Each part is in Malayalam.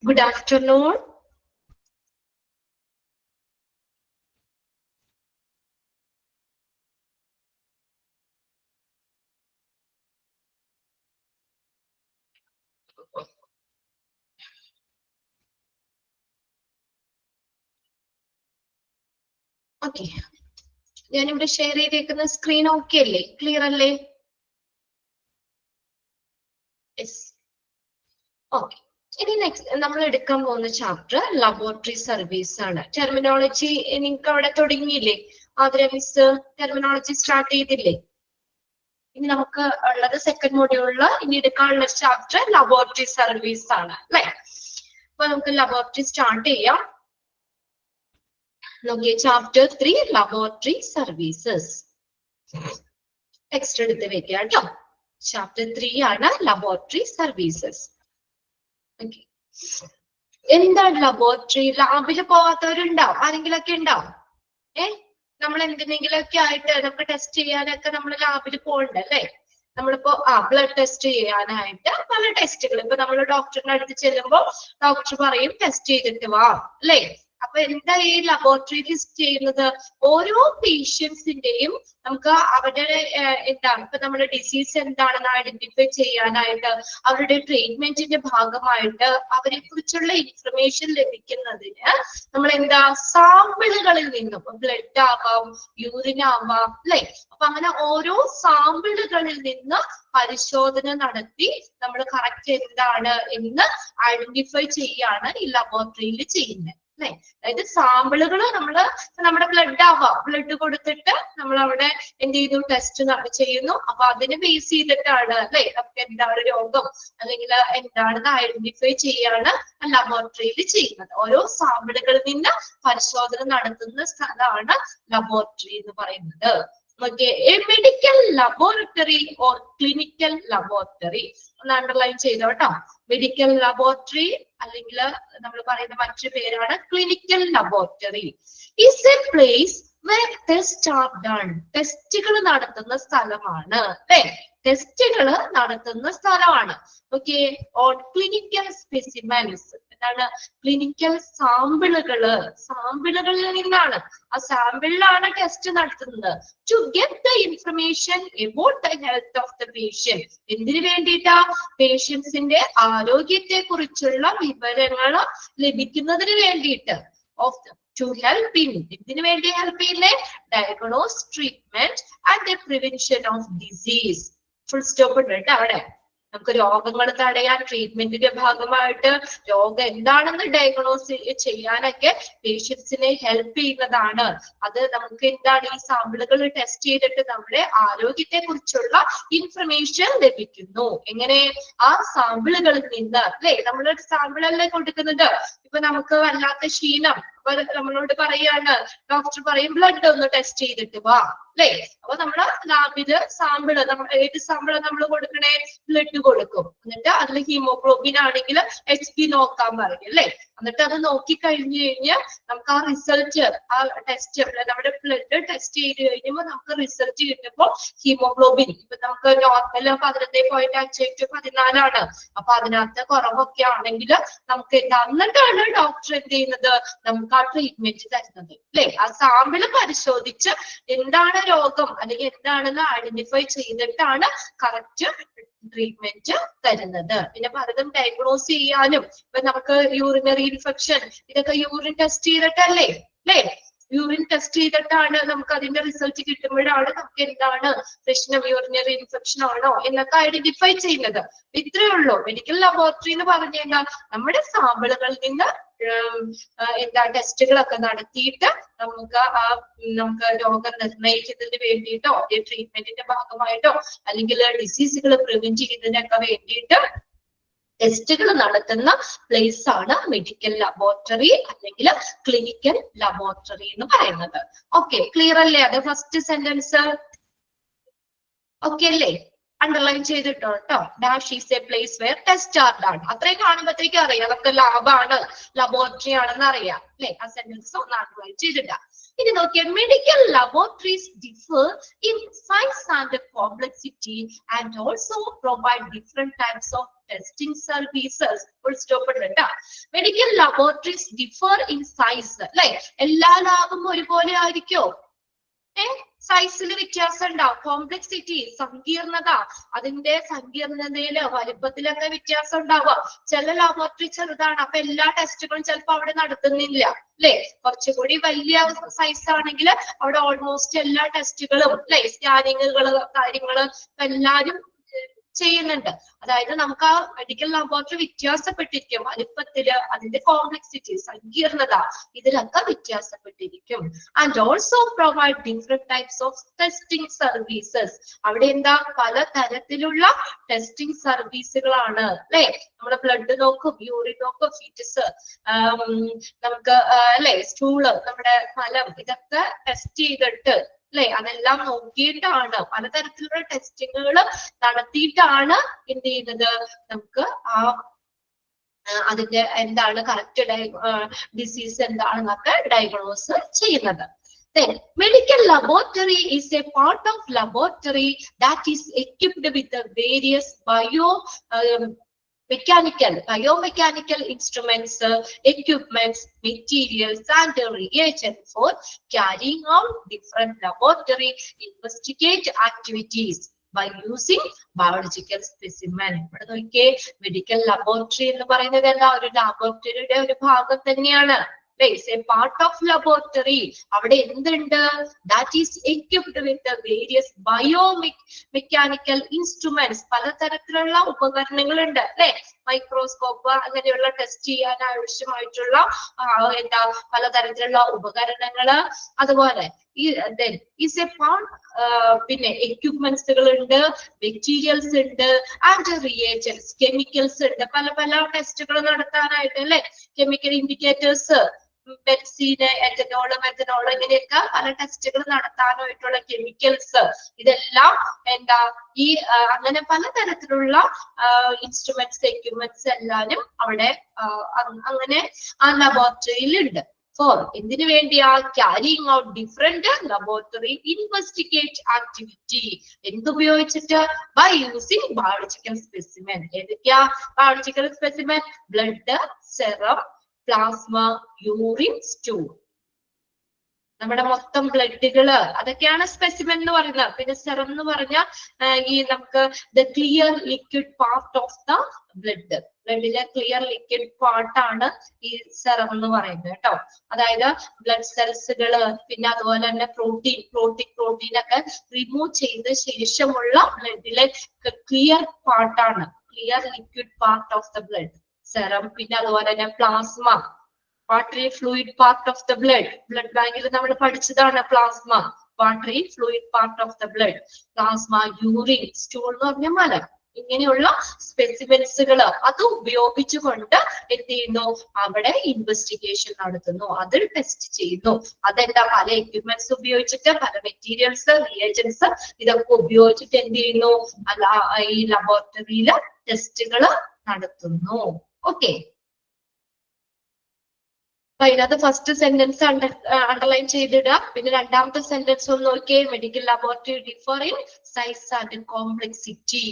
Good afternoon. Okay. ഞാനിവിടെ ഷെയർ ചെയ്തേക്കുന്ന സ്ക്രീൻ ഓക്കെ അല്ലേ? ക്ലിയർ അല്ലേ? യെസ്. ഓക്കെ. ഇനി നെക്സ്റ്റ് നമ്മൾ എടുക്കാൻ പോകുന്ന ചാപ്റ്റർ ലബോറട്ടറി സർവീസ് ആണ്. ടെർമിനോളജി നിങ്ങൾക്ക് അവിടെ തുടങ്ങിയില്ലേ? ആതിര മിസ് ടെർമിനോളജി സ്റ്റാർട്ട് ചെയ്തില്ലേ? ഇനി നമുക്ക് ഉള്ളത് സെക്കൻഡ് മൊഡ്യൂളില് ഇനി എടുക്കാനുള്ള ചാപ്റ്റർ ലബോറട്ടറി സർവീസ് ആണ് അല്ലെ? അപ്പൊ നമുക്ക് ലബോറട്ടറി സ്റ്റാർട്ട് ചെയ്യാം. നോക്കിയേ, ചാപ്റ്റർ 3 ലബോറട്ടറി സർവീസസ്. ടെക്സ്റ്റ് എടുത്ത് വെക്കുക കേട്ടോ. ചാപ്റ്റർ 3 ആണ് ലബോറട്ടറി സർവീസസ്. ഓക്കെ, എന്താണ് ലബോറട്ടറി? ലാബില് പോവാത്തവരുണ്ടാവും, ആരെങ്കിലൊക്കെ ഉണ്ടാവും. നമ്മൾ എന്തിനെങ്കിലൊക്കെ ആയിട്ട് നമുക്ക് ടെസ്റ്റ് ചെയ്യാനൊക്കെ നമ്മൾ ലാബിൽ പോകണ്ട അല്ലേ? നമ്മളിപ്പോ ബ്ലഡ് ടെസ്റ്റ് ചെയ്യാനായിട്ട് പല ടെസ്റ്റുകൾ, ഇപ്പൊ നമ്മൾ ഡോക്ടറിന്റെ അടുത്ത് ചെല്ലുമ്പോൾ ഡോക്ടർ പറയും ടെസ്റ്റ് ചെയ്തിട്ട് വാ അല്ലേ? അപ്പൊ എന്താ ഈ ലബോറട്ടറിയിൽ ചെയ്യുന്നത്? ഓരോ പേഷ്യൻസിന്റെയും നമുക്ക് അവരുടെ എന്താണ് ഇപ്പൊ നമ്മുടെ ഡിസീസ് എന്താണെന്ന് ഐഡന്റിഫൈ ചെയ്യാനായിട്ട്, അവരുടെ ട്രീറ്റ്മെന്റിന്റെ ഭാഗമായിട്ട് അവരെ കുറിച്ചുള്ള ഇൻഫർമേഷൻ ലഭിക്കുന്നതിന് നമ്മൾ എന്താ സാമ്പിളുകളിൽ നിന്നും, ബ്ലഡ് ആവാം, യൂറിൻ ആവാം അല്ലെ? അപ്പൊ അങ്ങനെ ഓരോ സാമ്പിളുകളിൽ നിന്ന് പരിശോധന നടത്തി നമ്മൾ കറക്റ്റ് എന്താണ് എന്ന് ഐഡന്റിഫൈ ചെയ്യാണ് ഈ ലബോറട്ടറിയിൽ ചെയ്യുന്നത് അല്ലെ? അതായത് സാമ്പിളുകൾ നമ്മുടെ ബ്ലഡ് ആവാം, ബ്ലഡ് കൊടുത്തിട്ട് നമ്മൾ അവിടെ എന്ത് ചെയ്യുന്നു, ടെസ്റ്റ് ചെയ്യുന്നു. അപ്പൊ അതിനെ ബേസ് ചെയ്തിട്ടാണ് അല്ലെ നമുക്ക് എന്താണ് രോഗം അല്ലെങ്കിൽ എന്താണെന്ന് ഐഡന്റിഫൈ ചെയ്യാണ് ലബോറട്ടറിയിൽ ചെയ്യുന്നത്. ഓരോ സാമ്പിളുകളിൽ നിന്ന് പരിശോധന നടത്തുന്ന സ്ഥലമാണ് ലബോറട്ടറി എന്ന് പറയുന്നത്. Okay, A medical laboratory or clinical laboratory ഒന്ന് അണ്ടർലൈൻ ചെയ്തോ കേട്ടോ. മെഡിക്കൽ ലബോറട്ടറി അല്ലെങ്കിൽ നമ്മൾ പറയുന്ന മറ്റൊരു പേരാണ് clinical laboratory. Is A place where tests are done. ടെസ്റ്റുകൾ നടത്തുന്ന സ്ഥലമാണ് അല്ലെ? ടെസ്റ്റുകൾ നടത്തുന്ന സ്ഥലമാണ്. Okay, on clinical specimens. എന്താണ് ക്ലിനിക്കൽ സാമ്പിളുകളിൽ നിന്നാണ്, ആ സാമ്പിളിലാണ് ടെസ്റ്റ് നടത്തുന്നത്. To get the information about the health of the patient. എന്തിനു വേണ്ടിയിട്ടാ? പേഷ്യൻസിന്റെ ആരോഗ്യത്തെ കുറിച്ചുള്ള വിവരങ്ങൾ ലഭിക്കുന്നതിന് വേണ്ടിയിട്ട്. To help in, ഇതിനു വേണ്ടി ഹെൽപ്പ് ചെയ്യുന്നേ diagnose, treatment and prevention of disease. Full stop ഉണ്ട് അവിടെ. നമുക്ക് രോഗങ്ങൾ തടയാൻ ട്രീറ്റ്മെന്റിന്റെ ഭാഗമായിട്ട് രോഗം എന്താണെന്ന് ഡയഗ്നോസ് ചെയ്യാനൊക്കെ പേഷ്യൻസിനെ ഹെൽപ്പ് ചെയ്യുന്നതാണ്. അത് നമുക്ക് എന്താണ്, ഈ സാമ്പിളുകൾ ടെസ്റ്റ് ചെയ്തിട്ട് നമ്മുടെ ആരോഗ്യത്തെ കുറിച്ചുള്ള ഇൻഫർമേഷൻ ലഭിക്കുന്നു. എങ്ങനെ? ആ സാമ്പിളുകളിൽ നിന്ന് അല്ലെ? നമ്മളൊരു സാമ്പിളല്ലേ കൊടുക്കുന്നത്. ഇപ്പൊ നമുക്ക് വല്ലാത്ത ക്ഷീണം, അപ്പൊ നമ്മളോട് പറയാണ്, ഡോക്ടർ പറയും ബ്ലഡ് ഒന്ന് ടെസ്റ്റ് ചെയ്തിട്ട് വാ അല്ലെ? അപ്പൊ നമ്മള് ലാബില് സാമ്പിള്, ഏത് സാമ്പിള് നമ്മൾ കൊടുക്കണേ? ബ്ലഡ് കൊടുക്കും. എന്നിട്ട് അതിൽ ഹീമോഗ്ലോബിൻ ആണെങ്കിൽ HP നോക്കാൻ പറയും അല്ലെ? എന്നിട്ട് അത് നോക്കി കഴിഞ്ഞു കഴിഞ്ഞാൽ നമുക്ക് ആ റിസൾട്ട്, ആ ടെസ്റ്റ് നമ്മുടെ ബ്ലഡ് ടെസ്റ്റ് ചെയ്ത് കഴിയുമ്പോൾ നമുക്ക് റിസൾട്ട് കിട്ടുമ്പോൾ ഹീമോഗ്ലോബിൻ ഇപ്പൊ നമുക്ക് നോർമൽ 11.5 14 അപ്പൊ അതിനകത്ത് കുറവൊക്കെ ആണെങ്കിൽ നമുക്ക് എന്നിട്ടാണ് ഡോക്ടർ എന്ത് ചെയ്യുന്നത്, നമുക്ക് ആ ട്രീറ്റ്മെന്റ് തരുന്നത് അല്ലെ? ആ സാമ്പിള് പരിശോധിച്ച് എന്താണ് രോഗം അല്ലെങ്കിൽ എന്താണെന്ന് ഐഡന്റിഫൈ ചെയ്തിട്ടാണ് കറക്റ്റ് ട്രീറ്റ്മെന്റ് തരുന്നത്. പിന്നെ പലതും ഡയഗ്നോസ് ചെയ്യാനും, ഇപ്പൊ നമുക്ക് യൂറിനറി ഇൻഫെക്ഷൻ, ഇതൊക്കെ യൂറിൻ ടെസ്റ്റ് ചെയ്തിട്ടല്ലേ അല്ലേ? യൂറിൻ ടെസ്റ്റ് ചെയ്തിട്ടാണ് നമുക്ക് അതിന്റെ റിസൾട്ട് കിട്ടുമ്പോഴാണ് നമുക്ക് എന്താണ് പ്രശ്നം, യൂറിനറി ഇൻഫെക്ഷൻ ആണോ എന്നൊക്കെ ഐഡന്റിഫൈ ചെയ്യുന്നത്. ഇത്രയേ ഉള്ളൂ മെഡിക്കൽ ലബോറട്ടറി എന്ന് പറഞ്ഞു കഴിഞ്ഞാൽ. നമ്മുടെ സാമ്പിളുകളിൽ നിന്ന് എന്താ ടെസ്റ്റുകളൊക്കെ നടത്തിയിട്ട് നമുക്ക് രോഗം നിർണ്ണയിക്കുന്നതിന് വേണ്ടിയിട്ടോ ട്രീറ്റ്മെന്റിന്റെ ഭാഗമായിട്ടോ അല്ലെങ്കിൽ ഡിസീസുകൾ പ്രിവെന്റ് ചെയ്യുന്നതിനൊക്കെ വേണ്ടിയിട്ട് ടെസ്റ്റുകൾ നടത്തുന്ന പ്ലേസ് ആണ് മെഡിക്കൽ ലബോറട്ടറി അല്ലെങ്കിൽ ക്ലിനിക്കൽ ലബോറട്ടറി എന്ന് പറയുന്നത്. ഓക്കെ, ക്ലിയർ അല്ലേ? അത് ഫസ്റ്റ് സെന്റൻസ് ഓക്കെ അല്ലേ? അണ്ടർലൈൻ ചെയ്തിട്ടോ കേട്ടോ. Dash is A place where test are done. അത്രയും കാണുമ്പോഴത്തേക്കും അറിയാം നമുക്ക് ലാബാണ്, ലബോറട്ടറി ആണെന്ന് അറിയാം അല്ലെ? ആ സെന്റൻസ് ഒന്ന് അണ്ടർലൈൻ ചെയ്തിട്ടാ. ഇനി നോക്കിയാൽ medical laboratories differ in size and complexity and also provide different types of testing services. Full stop ഉണ്ട്. Medical laboratories differ in size, അല്ലെ? എല്ലാ ലാബും ഒരുപോലെ ആയിരിക്കോ? സൈസിൽ വ്യത്യാസം ഉണ്ടാവും. കോംപ്ലക്സിറ്റി, സങ്കീർണത, അതിന്റെ സങ്കീർണതയില് വലിപ്പത്തിലൊക്കെ വ്യത്യാസം ഉണ്ടാവുക. ചില ലബോറട്ടറി ചെറുതാണ്, അപ്പൊ എല്ലാ ടെസ്റ്റുകളും ചിലപ്പോൾ അവിടെ നടത്തുന്നില്ല, അല്ലെ? കുറച്ചുകൂടി വലിയ സൈസ് ആണെങ്കിൽ അവിടെ ഓൾമോസ്റ്റ് എല്ലാ ടെസ്റ്റുകളും, അല്ലെ, സ്കാനിങ്ങുകള്, കാര്യങ്ങള് എല്ലാരും ചെയ്യുന്നുണ്ട്. അതായത് നമുക്ക് ആ മെഡിക്കൽ ലബോറട്ടറി വ്യത്യാസപ്പെട്ടിരിക്കും. വലിപ്പത്തില്, അതിന്റെ കോംപ്ലക്സിറ്റി, സങ്കീർണത, ഇതിലൊക്കെ വ്യത്യാസപ്പെട്ടിരിക്കും. And also provide different types of testing services. അവിടെ എന്താ, പല തരത്തിലുള്ള ടെസ്റ്റിംഗ് സർവീസുകളാണ്, അല്ലെ? നമ്മുടെ ബ്ലഡ് നോക്കും, യൂറിൻ നോക്കും, ഫീറ്റസ്, നമുക്ക് അല്ലെ, സ്റ്റൂള്, നമ്മുടെ മലം, ഇതൊക്കെ ടെസ്റ്റ് ചെയ്തിട്ട്, അല്ലെ, അതെല്ലാം നോക്കിയിട്ടാണ്, പലതരത്തിലുള്ള ടെസ്റ്റിങ്ങുകൾ നടത്തിയിട്ടാണ് എന്ത് ചെയ്യുന്നത്, നമുക്ക് അതിന്റെ എന്താണ് കറക്റ്റ് ഡിസീസ് എന്താണെന്നൊക്കെ ഡയഗ്നോസ് ചെയ്യുന്നത്. Then medical laboratory is a part of laboratory that is equipped with the various biomechanical instruments, equipments, materials, and reagents for carrying out different laboratory investigate activities by using biological specimen. ഇവിടെ നോക്കിയേ, മെഡിക്കൽ ലബോറട്ടറി എന്ന് പറയുന്നത് എന്താ, ഒരു ലാബോറട്ടറിയുടെ ഒരു ഭാഗം തന്നെയാണ്. A part of laboratory. അവിടെ എന്തുണ്ട്? That is equipped with the various biomechanical instruments. പലതരത്തിലുള്ള ഉപകരണങ്ങളുണ്ട്, അല്ലെ? മൈക്രോസ്കോപ്പ്, അങ്ങനെയുള്ള ടെസ്റ്റ് ചെയ്യാൻ ആവശ്യമായിട്ടുള്ള എന്താ പലതരത്തിലുള്ള ഉപകരണങ്ങള്. അതുപോലെ പിന്നെ എക്യുപ്മെന്റ്സുകൾ ഉണ്ട്, മെറ്റീരിയൽസ് ഉണ്ട്, ആൻഡ് റിയേജൻസ്, കെമിക്കൽസ് ഉണ്ട്. പല പല ടെസ്റ്റുകൾ നടത്താനായിട്ട്, അല്ലെ? Chemical indicators, benzene, ethanol, methanol, ഇങ്ങനെയൊക്കെ പല ടെസ്റ്റുകൾ നടത്താനായിട്ടുള്ള കെമിക്കൽസ്, ഇതെല്ലാം എന്താ ഈ അങ്ങനെ പലതരത്തിലുള്ള ഇൻസ്ട്രുമെന്റ്സ്, എക്യുപ്മെന്റ്സ് എല്ലാരും അവിടെ അങ്ങനെ ആ ലബോറട്ടറിയിൽ ഉണ്ട്. ഫോർ എന്തിനു വേണ്ടിയാ? Carrying out different laboratory investigate activity. എന്തുപയോഗിച്ചിട്ട്? By using biological specimen. ഏതൊക്കെയാ biological specimen? Blood, serum, plasma, urine, stool. നമ്മുടെ മൊത്തം ബ്ലഡുകള്, അതൊക്കെയാണ് സ്പെസിമെൻ എന്ന് പറയുന്നത്. പിന്നെ സെറം എന്ന് പറഞ്ഞാൽ ഈ നമുക്ക് the clear liquid part of the blood, ബ്ലഡിലെ ക്ലിയർ ലിക്വിഡ് പാർട്ടാണ് ഈ സെറം എന്ന് പറയുന്നത് കേട്ടോ. അതായത് ബ്ലഡ് സെൽസുകള്, പിന്നെ അതുപോലെ തന്നെ പ്രോട്ടീൻ ഒക്കെ റിമൂവ് ചെയ്ത ശേഷമുള്ള ബ്ലഡിലെ ക്ലിയർ പാർട്ടാണ്, clear liquid part of the blood, serum. പിന്നെ അതുപോലെ തന്നെ plasma, watery fluid part of the blood. Blood ബാങ്കിൽ നമ്മൾ പഠിച്ചതാണ് plasma, watery fluid part of the blood. Plasma, urine, stool എന്ന് പറഞ്ഞ മലം. ഇങ്ങനെയുള്ള സ്പെസിമെൻസുകൾ അത് ഉപയോഗിച്ചുകൊണ്ട് എന്ത് ചെയ്യുന്നു? അവിടെ ഇൻവെസ്റ്റിഗേഷൻ നടത്തുന്നു, അത് ടെസ്റ്റ് ചെയ്യുന്നു. അതെന്താ? പല എക്യുപ്മെന്റ്സ് ഉപയോഗിച്ചിട്ട്, പല മെറ്റീരിയൽസ്, റിയേജൻസ്, ഇതൊക്കെ ഉപയോഗിച്ചിട്ട് എന്ത് ചെയ്യുന്നു? ഈ ലബോറട്ടറിയില് ടെസ്റ്റുകൾ നടത്തുന്നു. ഓക്കെ, അപ്പൊ ഇതിനകത്ത് ഫസ്റ്റ് സെന്റൻസ് അണ്ടർലൈൻ ചെയ്തിടുക. പിന്നെ രണ്ടാമത്തെ സെന്റൻസ് ഒന്ന് നോക്കിയേ. Medical laboratory differ in size and complexity.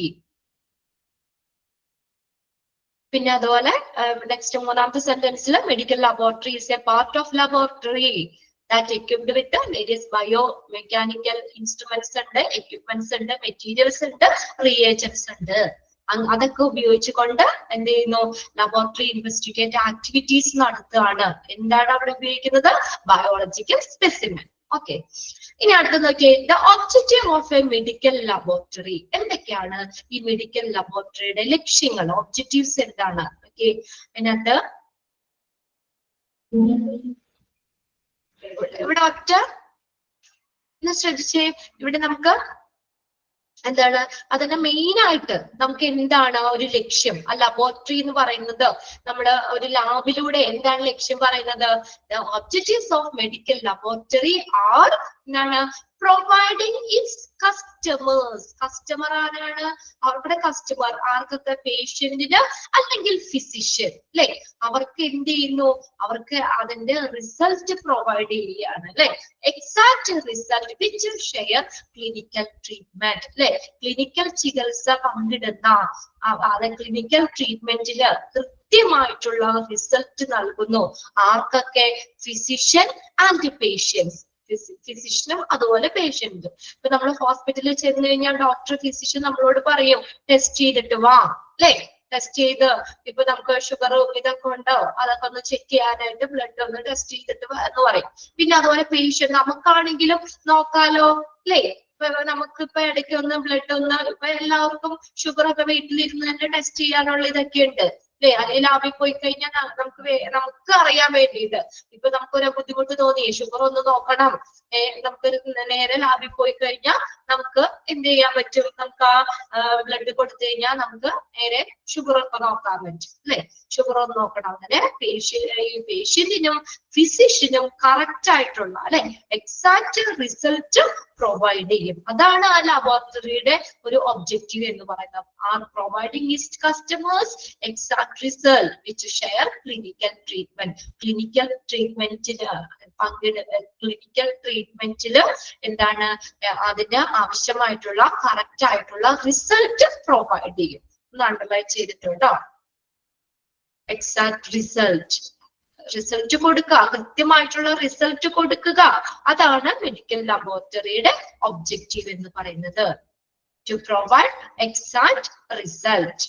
പിന്നെ അതുപോലെ നെക്സ്റ്റ് മൂന്നാമത്തെ സെന്റൻസിൽ medical laboratory is a part of laboratory that equipped with various biomechanical instruments ഉണ്ട്, equipments ഉണ്ട്, മെറ്റീരിയൽസ് ഉണ്ട്, റിയേജൻസ് ഉണ്ട്. അതൊക്കെ ഉപയോഗിച്ചുകൊണ്ട് എന്ത് ചെയ്യുന്നു? ലബോറട്ടറി ഇൻവെസ്റ്റിഗേറ്റ് ആക്ടിവിറ്റീസ് നടത്തുകയാണ്. എന്താണ് അവിടെ ഉപയോഗിക്കുന്നത്? Biological specimen. ഓക്കെ, ഇനി അടുത്ത് നോക്കിയേ, the objective of A medical laboratory. എന്തൊക്കെയാണ് ഈ മെഡിക്കൽ ലബോറട്ടറിയുടെ ലക്ഷ്യങ്ങൾ? ഒബ്ജക്റ്റീവ്സ് എന്താണ്? ഓക്കെ, അതിനകത്ത് ഇവിടെ ഒറ്റ ശ്രദ്ധിച്ചേ, ഇവിടെ നമുക്ക് എന്താണ് അതിന്റെ മെയിൻ ആയിട്ട് നമുക്ക് എന്താണ് ഒരു ലക്ഷ്യം? ആ ലബോറട്ടറി എന്ന് പറയുന്നത്, നമ്മുടെ ഒരു ലാബിലൂടെ എന്താണ് ലക്ഷ്യം പറയുന്നത്? The objectives of medical laboratory are എന്താണ്? providing its customers. Customer ആരാണ്? അവരുടെ കസ്റ്റമർ ആർക്കൊക്കെ? പേഷ്യന്റിന് അല്ലെങ്കിൽ ഫിസിഷ്യൻ അല്ലെ? അവർക്ക് എന്ത് ചെയ്യുന്നു? അവർക്ക് അതിന്റെ റിസൾട്ട് പ്രൊവൈഡ് ചെയ്യുകയാണ് അല്ലെ? Exact result which share clinical treatment അല്ലെ? ക്ലിനിക്കൽ ചികിത്സ പങ്കിടുന്ന അത് ക്ലിനിക്കൽ ട്രീറ്റ്മെന്റില് കൃത്യമായിട്ടുള്ള റിസൾട്ട് നൽകുന്നു. ആർക്കൊക്കെ? Physician and patients. ഫിസിഷ്യനും അതുപോലെ പേഷ്യന്റും. ഇപ്പൊ നമ്മൾ ഹോസ്പിറ്റലിൽ ചെന്ന് കഴിഞ്ഞാൽ ഡോക്ടർ ഫിസിഷ്യൻ നമ്മളോട് പറയും ടെസ്റ്റ് ചെയ്തിട്ട് വാ അല്ലെ? ടെസ്റ്റ് ചെയ്ത് ഇപ്പൊ നമുക്ക് ഷുഗർ ഇതൊക്കെ ഉണ്ടോ അതൊക്കെ ഒന്ന് ചെക്ക് ചെയ്യാനായിട്ട് ബ്ലഡ് ഒന്ന് ടെസ്റ്റ് ചെയ്തിട്ട് എന്ന് പറയും. പിന്നെ അതുപോലെ പേഷ്യന്റ് നമുക്കാണെങ്കിലും നോക്കാലോ അല്ലേ? നമുക്കിപ്പോ ഇടയ്ക്ക് ഒന്ന് ബ്ലഡ് ഒന്ന് ഇപ്പൊ എല്ലാവർക്കും ഷുഗർ ഒക്കെ വീട്ടിലിരുന്ന് തന്നെ ടെസ്റ്റ് ചെയ്യാനുള്ള ഇതൊക്കെ ഉണ്ട് അല്ലെ? അല്ലെങ്കിൽ ലാബിൽ പോയി കഴിഞ്ഞാൽ നമുക്ക് അറിയാൻ വേണ്ടിയിട്ട് ഇപ്പൊ നമുക്കൊരു ബുദ്ധിമുട്ട് തോന്നി ഷുഗർ ഒന്ന് നോക്കണം, നമുക്കൊരു നേരെ ലാബിൽ പോയി കഴിഞ്ഞാൽ നമുക്ക് എന്ത് ചെയ്യാൻ പറ്റും? നമുക്ക് ആ ബ്ലഡ് കൊടുത്തു കഴിഞ്ഞാൽ നമുക്ക് നേരെ ഷുഗർ ഒക്കെ നോക്കാൻ പറ്റും അല്ലെ? ഷുഗർ ഒന്ന് നോക്കണം. അങ്ങനെ പേഷ്യന്റിനും ഫിസിഷ്യനും കറക്റ്റ് ആയിട്ടുള്ള അല്ലെ എക്സാക്ട് റിസൾട്ട് പ്രൊവൈഡ് ചെയ്യും. അതാണ് ആ ലബോറട്ടറിയുടെ ഒരു ഒബ്ജക്റ്റീവ് എന്ന് പറയുന്നത്. Are providing its customers exact result which share clinical treatment. Clinical ട്രീറ്റ്മെന്റില് എന്താണ്? അതിന് ആവശ്യമായിട്ടുള്ള കറക്റ്റ് ആയിട്ടുള്ള റിസൾട്ട് പ്രൊവൈഡ് ചെയ്യും. ഒന്ന് അണ്ടർലൈൻ ചെയ്തിട്ടുണ്ടോ? എക്സാക്ട് റിസൾട്ട് കൊടുക്കുക, കൃത്യമായിട്ടുള്ള റിസൾട്ട് കൊടുക്കുക. അതാണ് മെഡിക്കൽ ലബോറട്ടറിയുടെ ഒബ്ജക്റ്റീവ് എന്ന് പറയുന്നത്. To provide exact result.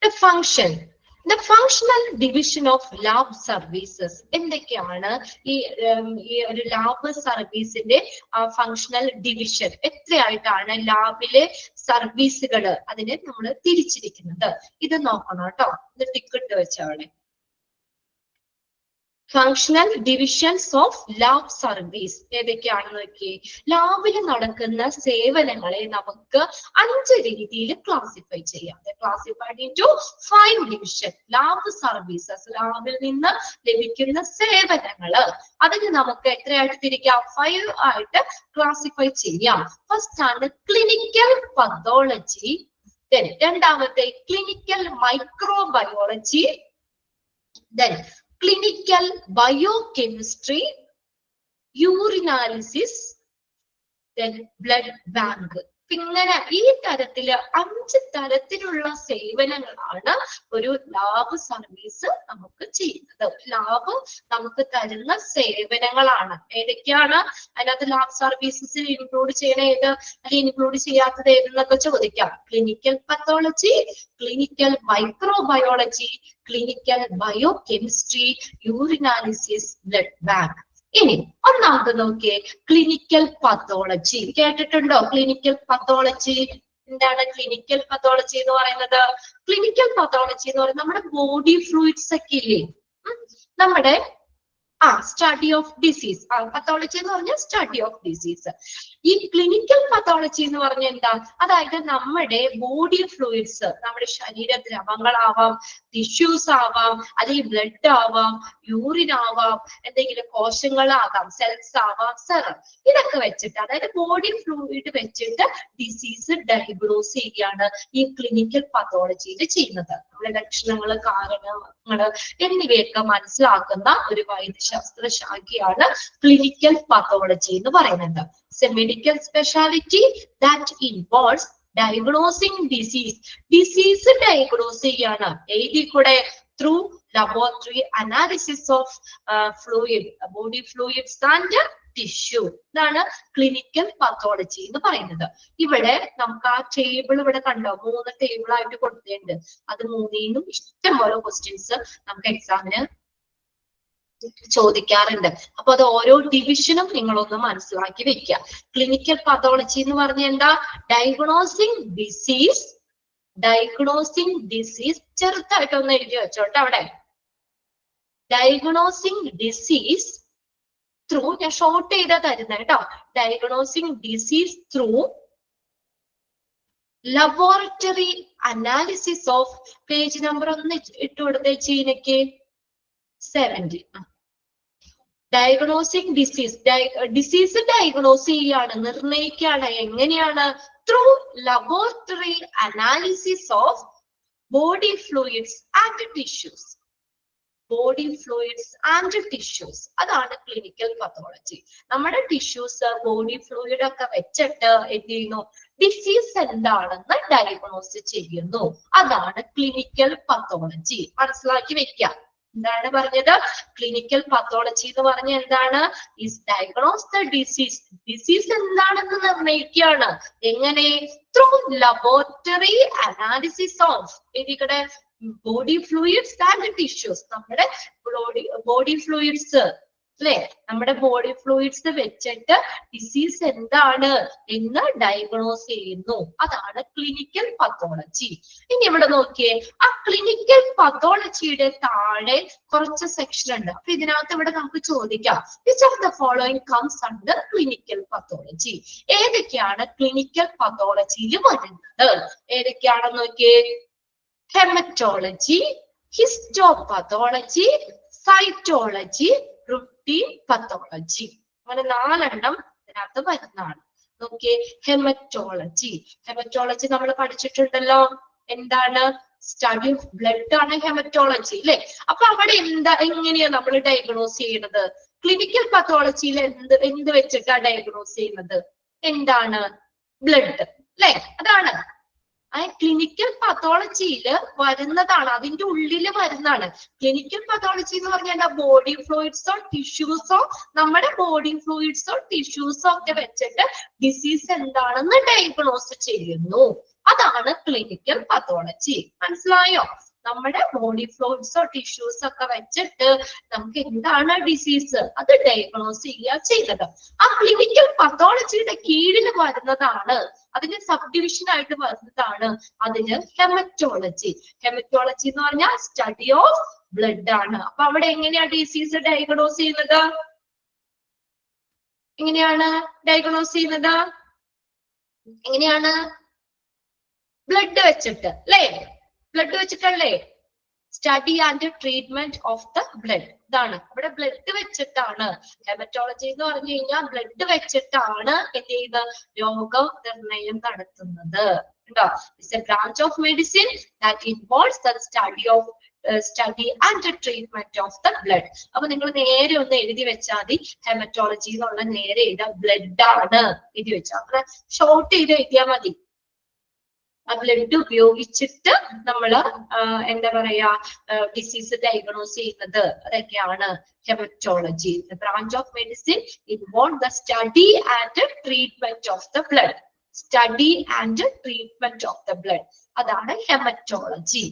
The function. The functional division of lab services. എന്തൊക്കെയാണ് ഈ ഒരു ലാബ് സർവീസിന്റെ ഫങ്ഷണൽ ഡിവിഷൻ? എത്രയായിട്ടാണ് ലാബിലെ സർവീസുകൾ അതിനെ നമ്മൾ തിരിച്ചിരിക്കുന്നത്? ഇത് നോക്കണം കേട്ടോ. ഇത് ടിക്കറ്റ് വെച്ചവിടെ. Functional divisions of lab service ഏതൊക്കെയാണെന്ന് നോക്കിയേ. ലാബിൽ നടക്കുന്ന സേവനങ്ങളെ നമുക്ക് 5 രീതിയിൽ ക്ലാസിഫൈ ചെയ്യാം. Classified into 5 division. Lab services, ലാബിൽ നിന്ന് ലഭിക്കുന്ന സേവനങ്ങള് അതിന് നമുക്ക് എത്രയായിട്ട് തിരിക്കാം? 5 ആയിട്ട് ക്ലാസിഫൈ ചെയ്യാം. ഫസ്റ്റ് ആണ് ക്ലിനിക്കൽ പതോളജി, രണ്ടാമത്തെ clinical microbiology, then clinical biochemistry, urinalysis, then blood bank. ഇങ്ങനെ ഈ തരത്തില് 5 തരത്തിലുള്ള സേവനങ്ങളാണ് ഒരു ലാബ് സർവീസ് നമുക്ക് ചെയ്യുന്നത്. ലാബ് നമുക്ക് തരുന്ന സേവനങ്ങളാണ്. ഏതൊക്കെയാണ് അതിനകത്ത് ലാബ് സർവീസസിൽ ഇൻക്ലൂഡ് ചെയ്യണ ഏത് അല്ലെങ്കിൽ ഇൻക്ലൂഡ് ചെയ്യാത്തത് ഏതെന്നൊക്കെ ചോദിക്കാം. Clinical pathology, clinical microbiology, clinical biochemistry, urinalysis, blood bank. ഇനി ഒന്നാമത് നോക്കിയേ, ക്ലിനിക്കൽ പത്തോളജി. കേട്ടിട്ടുണ്ടോ ക്ലിനിക്കൽ പത്തോളജി? എന്താണ് ക്ലിനിക്കൽ പത്തോളജി എന്ന് പറയുന്നത്? ക്ലിനിക്കൽ പത്തോളജി എന്ന് പറയുന്നത് നമ്മുടെ ബോഡി ഫ്ലൂയിഡ്സ് ഒക്കെ ഇല്ലേ, നമ്മുടെ സ്റ്റഡി ഓഫ് ഡിസീസ്. പത്തോളജി എന്ന് പറഞ്ഞാൽ സ്റ്റഡി ഓഫ് ഡിസീസ്. ഈ ക്ലിനിക്കൽ പത്തോളജി എന്ന് പറഞ്ഞാൽ എന്താ? അതായത് നമ്മുടെ ബോഡി ഫ്ലൂയിഡ്സ്, നമ്മുടെ ശരീര ദ്രവങ്ങളാവാം, ടിഷ്യൂസ് ആവാം, അല്ലെങ്കിൽ ബ്ലഡ് ആവാം, യൂറിൻ ആവാം, എന്തെങ്കിലും കോശങ്ങളാകാം, സെൽസ് ആവാം, സെറം, ഇതൊക്കെ വെച്ചിട്ട് അതായത് ബോഡി ഫ്ലൂയിഡ് വെച്ചിട്ട് ഡിസീസ് ഡയഗ്നോസ് ചെയ്യുകയാണ് ഈ ക്ലിനിക്കൽ പത്തോളജിയിൽ ചെയ്യുന്നത്. നമ്മുടെ ലക്ഷണങ്ങള്, കാരണങ്ങള് എന്നിവയൊക്കെ മനസ്സിലാക്കുന്ന ഒരു വൈദ്യശാസ്ത്ര ശാഖയാണ് ക്ലിനിക്കൽ പത്തോളജി എന്ന് പറയുന്നത്. It's a medical specialty that involves diagnosing disease diagnose ചെയ്യാണ്. ഏതിൽ കൂടെ? through laboratory analysis of fluid, body fluids and tissue. ഇതാണ് ക്ലിനിക്കൽ പത്തോളജി എന്ന് പറയുന്നത്. ഇവിടെ നമുക്ക് ആ ടേബിൾ ഇവിടെ കണ്ടോ, 3 ടേബിൾ ആയിട്ട് കൊടുത്തിട്ടുണ്ട്. അത് 3നും ഇഷ്ടംപോലെ ക്വസ്റ്റ്യൻസ് നമുക്ക് എക്സാമിന് ചോദിക്കാറുണ്ട്. അപ്പൊ അത് ഓരോ ഡിവിഷനും നിങ്ങളൊന്ന് മനസ്സിലാക്കി വെക്കുക. ക്ലിനിക്കൽ പത്തോളജി എന്ന് പറഞ്ഞാൽ എന്താ? ഡയഗ്നോസിങ് ഡിസീസ് ചെറുതായിട്ടൊന്ന് എഴുതി വെച്ചോട്ടെ അവിടെ. ഡയഗ്നോസിങ് ഡിസീസ് ത്രൂ, ഞാൻ ഷോർട്ട് ചെയ്താ തരുന്നത് കേട്ടോ. Diagnosing disease through laboratory analysis of page number ഒന്ന് ഇട്ട് കൊടുത്തേ ചീനയ്ക്ക് 70. ഡയഗ്നോസിങ് ഡിസീസ് ഡയഗ്നോസ് ചെയ്യാണ്, നിർണയിക്കുകയാണ്. എങ്ങനെയാണ്? Through laboratory analysis of body fluids and tissues. Body fluids and tissues, അതാണ് ക്ലിനിക്കൽ പത്തോളജി. നമ്മുടെ ടിഷ്യൂസ് ബോഡി ഫ്ലൂയിഡ് ഒക്കെ വെച്ചിട്ട് എന്ത് ചെയ്യുന്നു? ഡിസീസ് എന്താണെന്ന് ഡയഗ്നോസ് ചെയ്യുന്നു. അതാണ് ക്ലിനിക്കൽ പത്തോളജി. മനസ്സിലാക്കി വെക്കാം. എന്താണ് പറഞ്ഞത്? ക്ലിനിക്കൽ പത്തോളജി എന്ന് പറഞ്ഞ എന്താണ്? Is diagnose the disease. Disease എന്താണെന്ന് നിർണയിക്കുകയാണ്. എങ്ങനെ? ത്രൂ ലബോറട്ടറി അനാലിസിസ് ഓഫ് ഇതിവിടെ ബോഡി ഫ്ലൂയിഡ്സ് ആൻഡ് ടിഷ്യൂസ്. നമ്മുടെ ബോഡി ഫ്ലൂയിഡ്സ് അല്ലെ, നമ്മുടെ ബോഡി ഫ്ലൂയിഡ്സ് വെച്ചിട്ട് ഡിസീസ് എന്താണ് എന്ന് ഡയഗ്നോസ് ചെയ്യുന്നു. അതാണ് ക്ലിനിക്കൽ പത്തോളജി. ഇനി ഇവിടെ നോക്കിയേ, ആ ക്ലിനിക്കൽ പത്തോളജിയുടെ താഴെ കുറച്ച് സെക്ഷൻ ഉണ്ട്. അപ്പൊ ഇതിനകത്ത് ഇവിടെ നമുക്ക് ചോദിക്കാം, which of the following comes under clinical pathology? ഏതൊക്കെയാണ് ക്ലിനിക്കൽ പത്തോളജിയിൽ വരുന്നത്? ഏതൊക്കെയാണെന്ന് നോക്കിയേ. Haematology, histopathology, cytology, routine pathology. അങ്ങനെ 4 എണ്ണം ഇതിനകത്ത് വരുന്നതാണ്. നോക്കിയേ, ഹെമറ്റോളജി. ഹെമറ്റോളജി നമ്മൾ പഠിച്ചിട്ടുണ്ടല്ലോ. എന്താണ്? സ്റ്റഡി ഓഫ് ബ്ലഡ് ആണ് ഹെമറ്റോളജി അല്ലെ. അപ്പൊ അവിടെ എങ്ങനെയാ നമ്മൾ ഡയഗ്നോസ് ചെയ്യുന്നത്? ക്ലിനിക്കൽ പത്തോളജിയിൽ എന്ത് വെച്ചിട്ടാ ഡയഗ്നോസ് ചെയ്യുന്നത്? എന്താണ്? ബ്ലഡ് അല്ലെ. അതാണ് ക്ലിനിക്കൽ പത്തോളജിയിൽ വരുന്നതാണ്, അതിന്റെ ഉള്ളിൽ വരുന്നതാണ്. ക്ലിനിക്കൽ പത്തോളജി എന്ന് പറഞ്ഞാൽ ബോഡി ഫ്ലൂയിഡ്സോ ടിഷ്യൂസോ, നമ്മുടെ ബോഡി ഫ്ലൂയിഡ്സോ ടിഷ്യൂസോ ഒക്കെ വെച്ചിട്ട് ഡിസീസ് എന്താണെന്ന് ഡയഗ്നോസ് ചെയ്യുന്നു. അതാണ് ക്ലിനിക്കൽ പത്തോളജി. മനസ്സിലായോ? നമ്മുടെ ബോഡി ഫ്ലൂയിഡ്സോ ടിഷ്യൂസോ ഒക്കെ വെച്ചിട്ട് നമുക്ക് എന്താണ് ഡിസീസ് അത് ഡയഗ്നോസ് ചെയ്യുന്നത്. ആ ക്ലിനിക്കൽ പത്തോളജിയുടെ കീഴിൽ വരുന്നതാണ്, അതിന്റെ സബ് ഡിവിഷൻ ആയിട്ട് വരുന്നതാണ് അതിന് ഹെമറ്റോളജി. ഹെമറ്റോളജി എന്ന് പറഞ്ഞാൽ സ്റ്റഡി ഓഫ് ബ്ലഡ് ആണ്. അപ്പൊ അവിടെ എങ്ങനെയാ ഡിസീസ് ഡയഗ്നോസ് ചെയ്യുന്നത്? എങ്ങനെയാണ് ഡയഗ്നോസ് ചെയ്യുന്നത്? എങ്ങനെയാണ്? ബ്ലഡ് വെച്ചിട്ട് അല്ലേ? ബ്ലഡ് വെച്ചിട്ടല്ലേ? Study and treatment of the blood. ഇതാണ് ഇവിടെ ബ്ലഡ് വെച്ചിട്ടാണ്. ഹെമറ്റോളജി എന്ന് പറഞ്ഞു കഴിഞ്ഞാൽ ബ്ലഡ് വെച്ചിട്ടാണ് എന്ത് ചെയ്യുന്നത്? രോഗനിർണയം നടത്തുന്നത്. കേട്ടോ? It's A branch of medicine that involves the study and treatment of the blood. അപ്പൊ നിങ്ങൾ നേരെ ഒന്ന് എഴുതി വെച്ചാൽ മതി. ഹെമറ്റോളജി എന്നുള്ള നേരെ എഴുതാം, ബ്ലഡ് ആണ് എഴുതി വെച്ചാൽ. അങ്ങനെ ഷോർട്ട് ചെയ്ത് എഴുതിയാൽ മതി. ആ ബ്ലഡ് ഉപയോഗിച്ചിട്ട് നമ്മൾ എന്താ പറയാ ഡിസീസ് ഡയഗ്നോസ് ചെയ്യുന്നത്. അതൊക്കെയാണ് haematology. Branch of medicine involve the study and treatment of the blood. Study and treatment of the blood, അതാണ് ഹെമറ്റോളജി.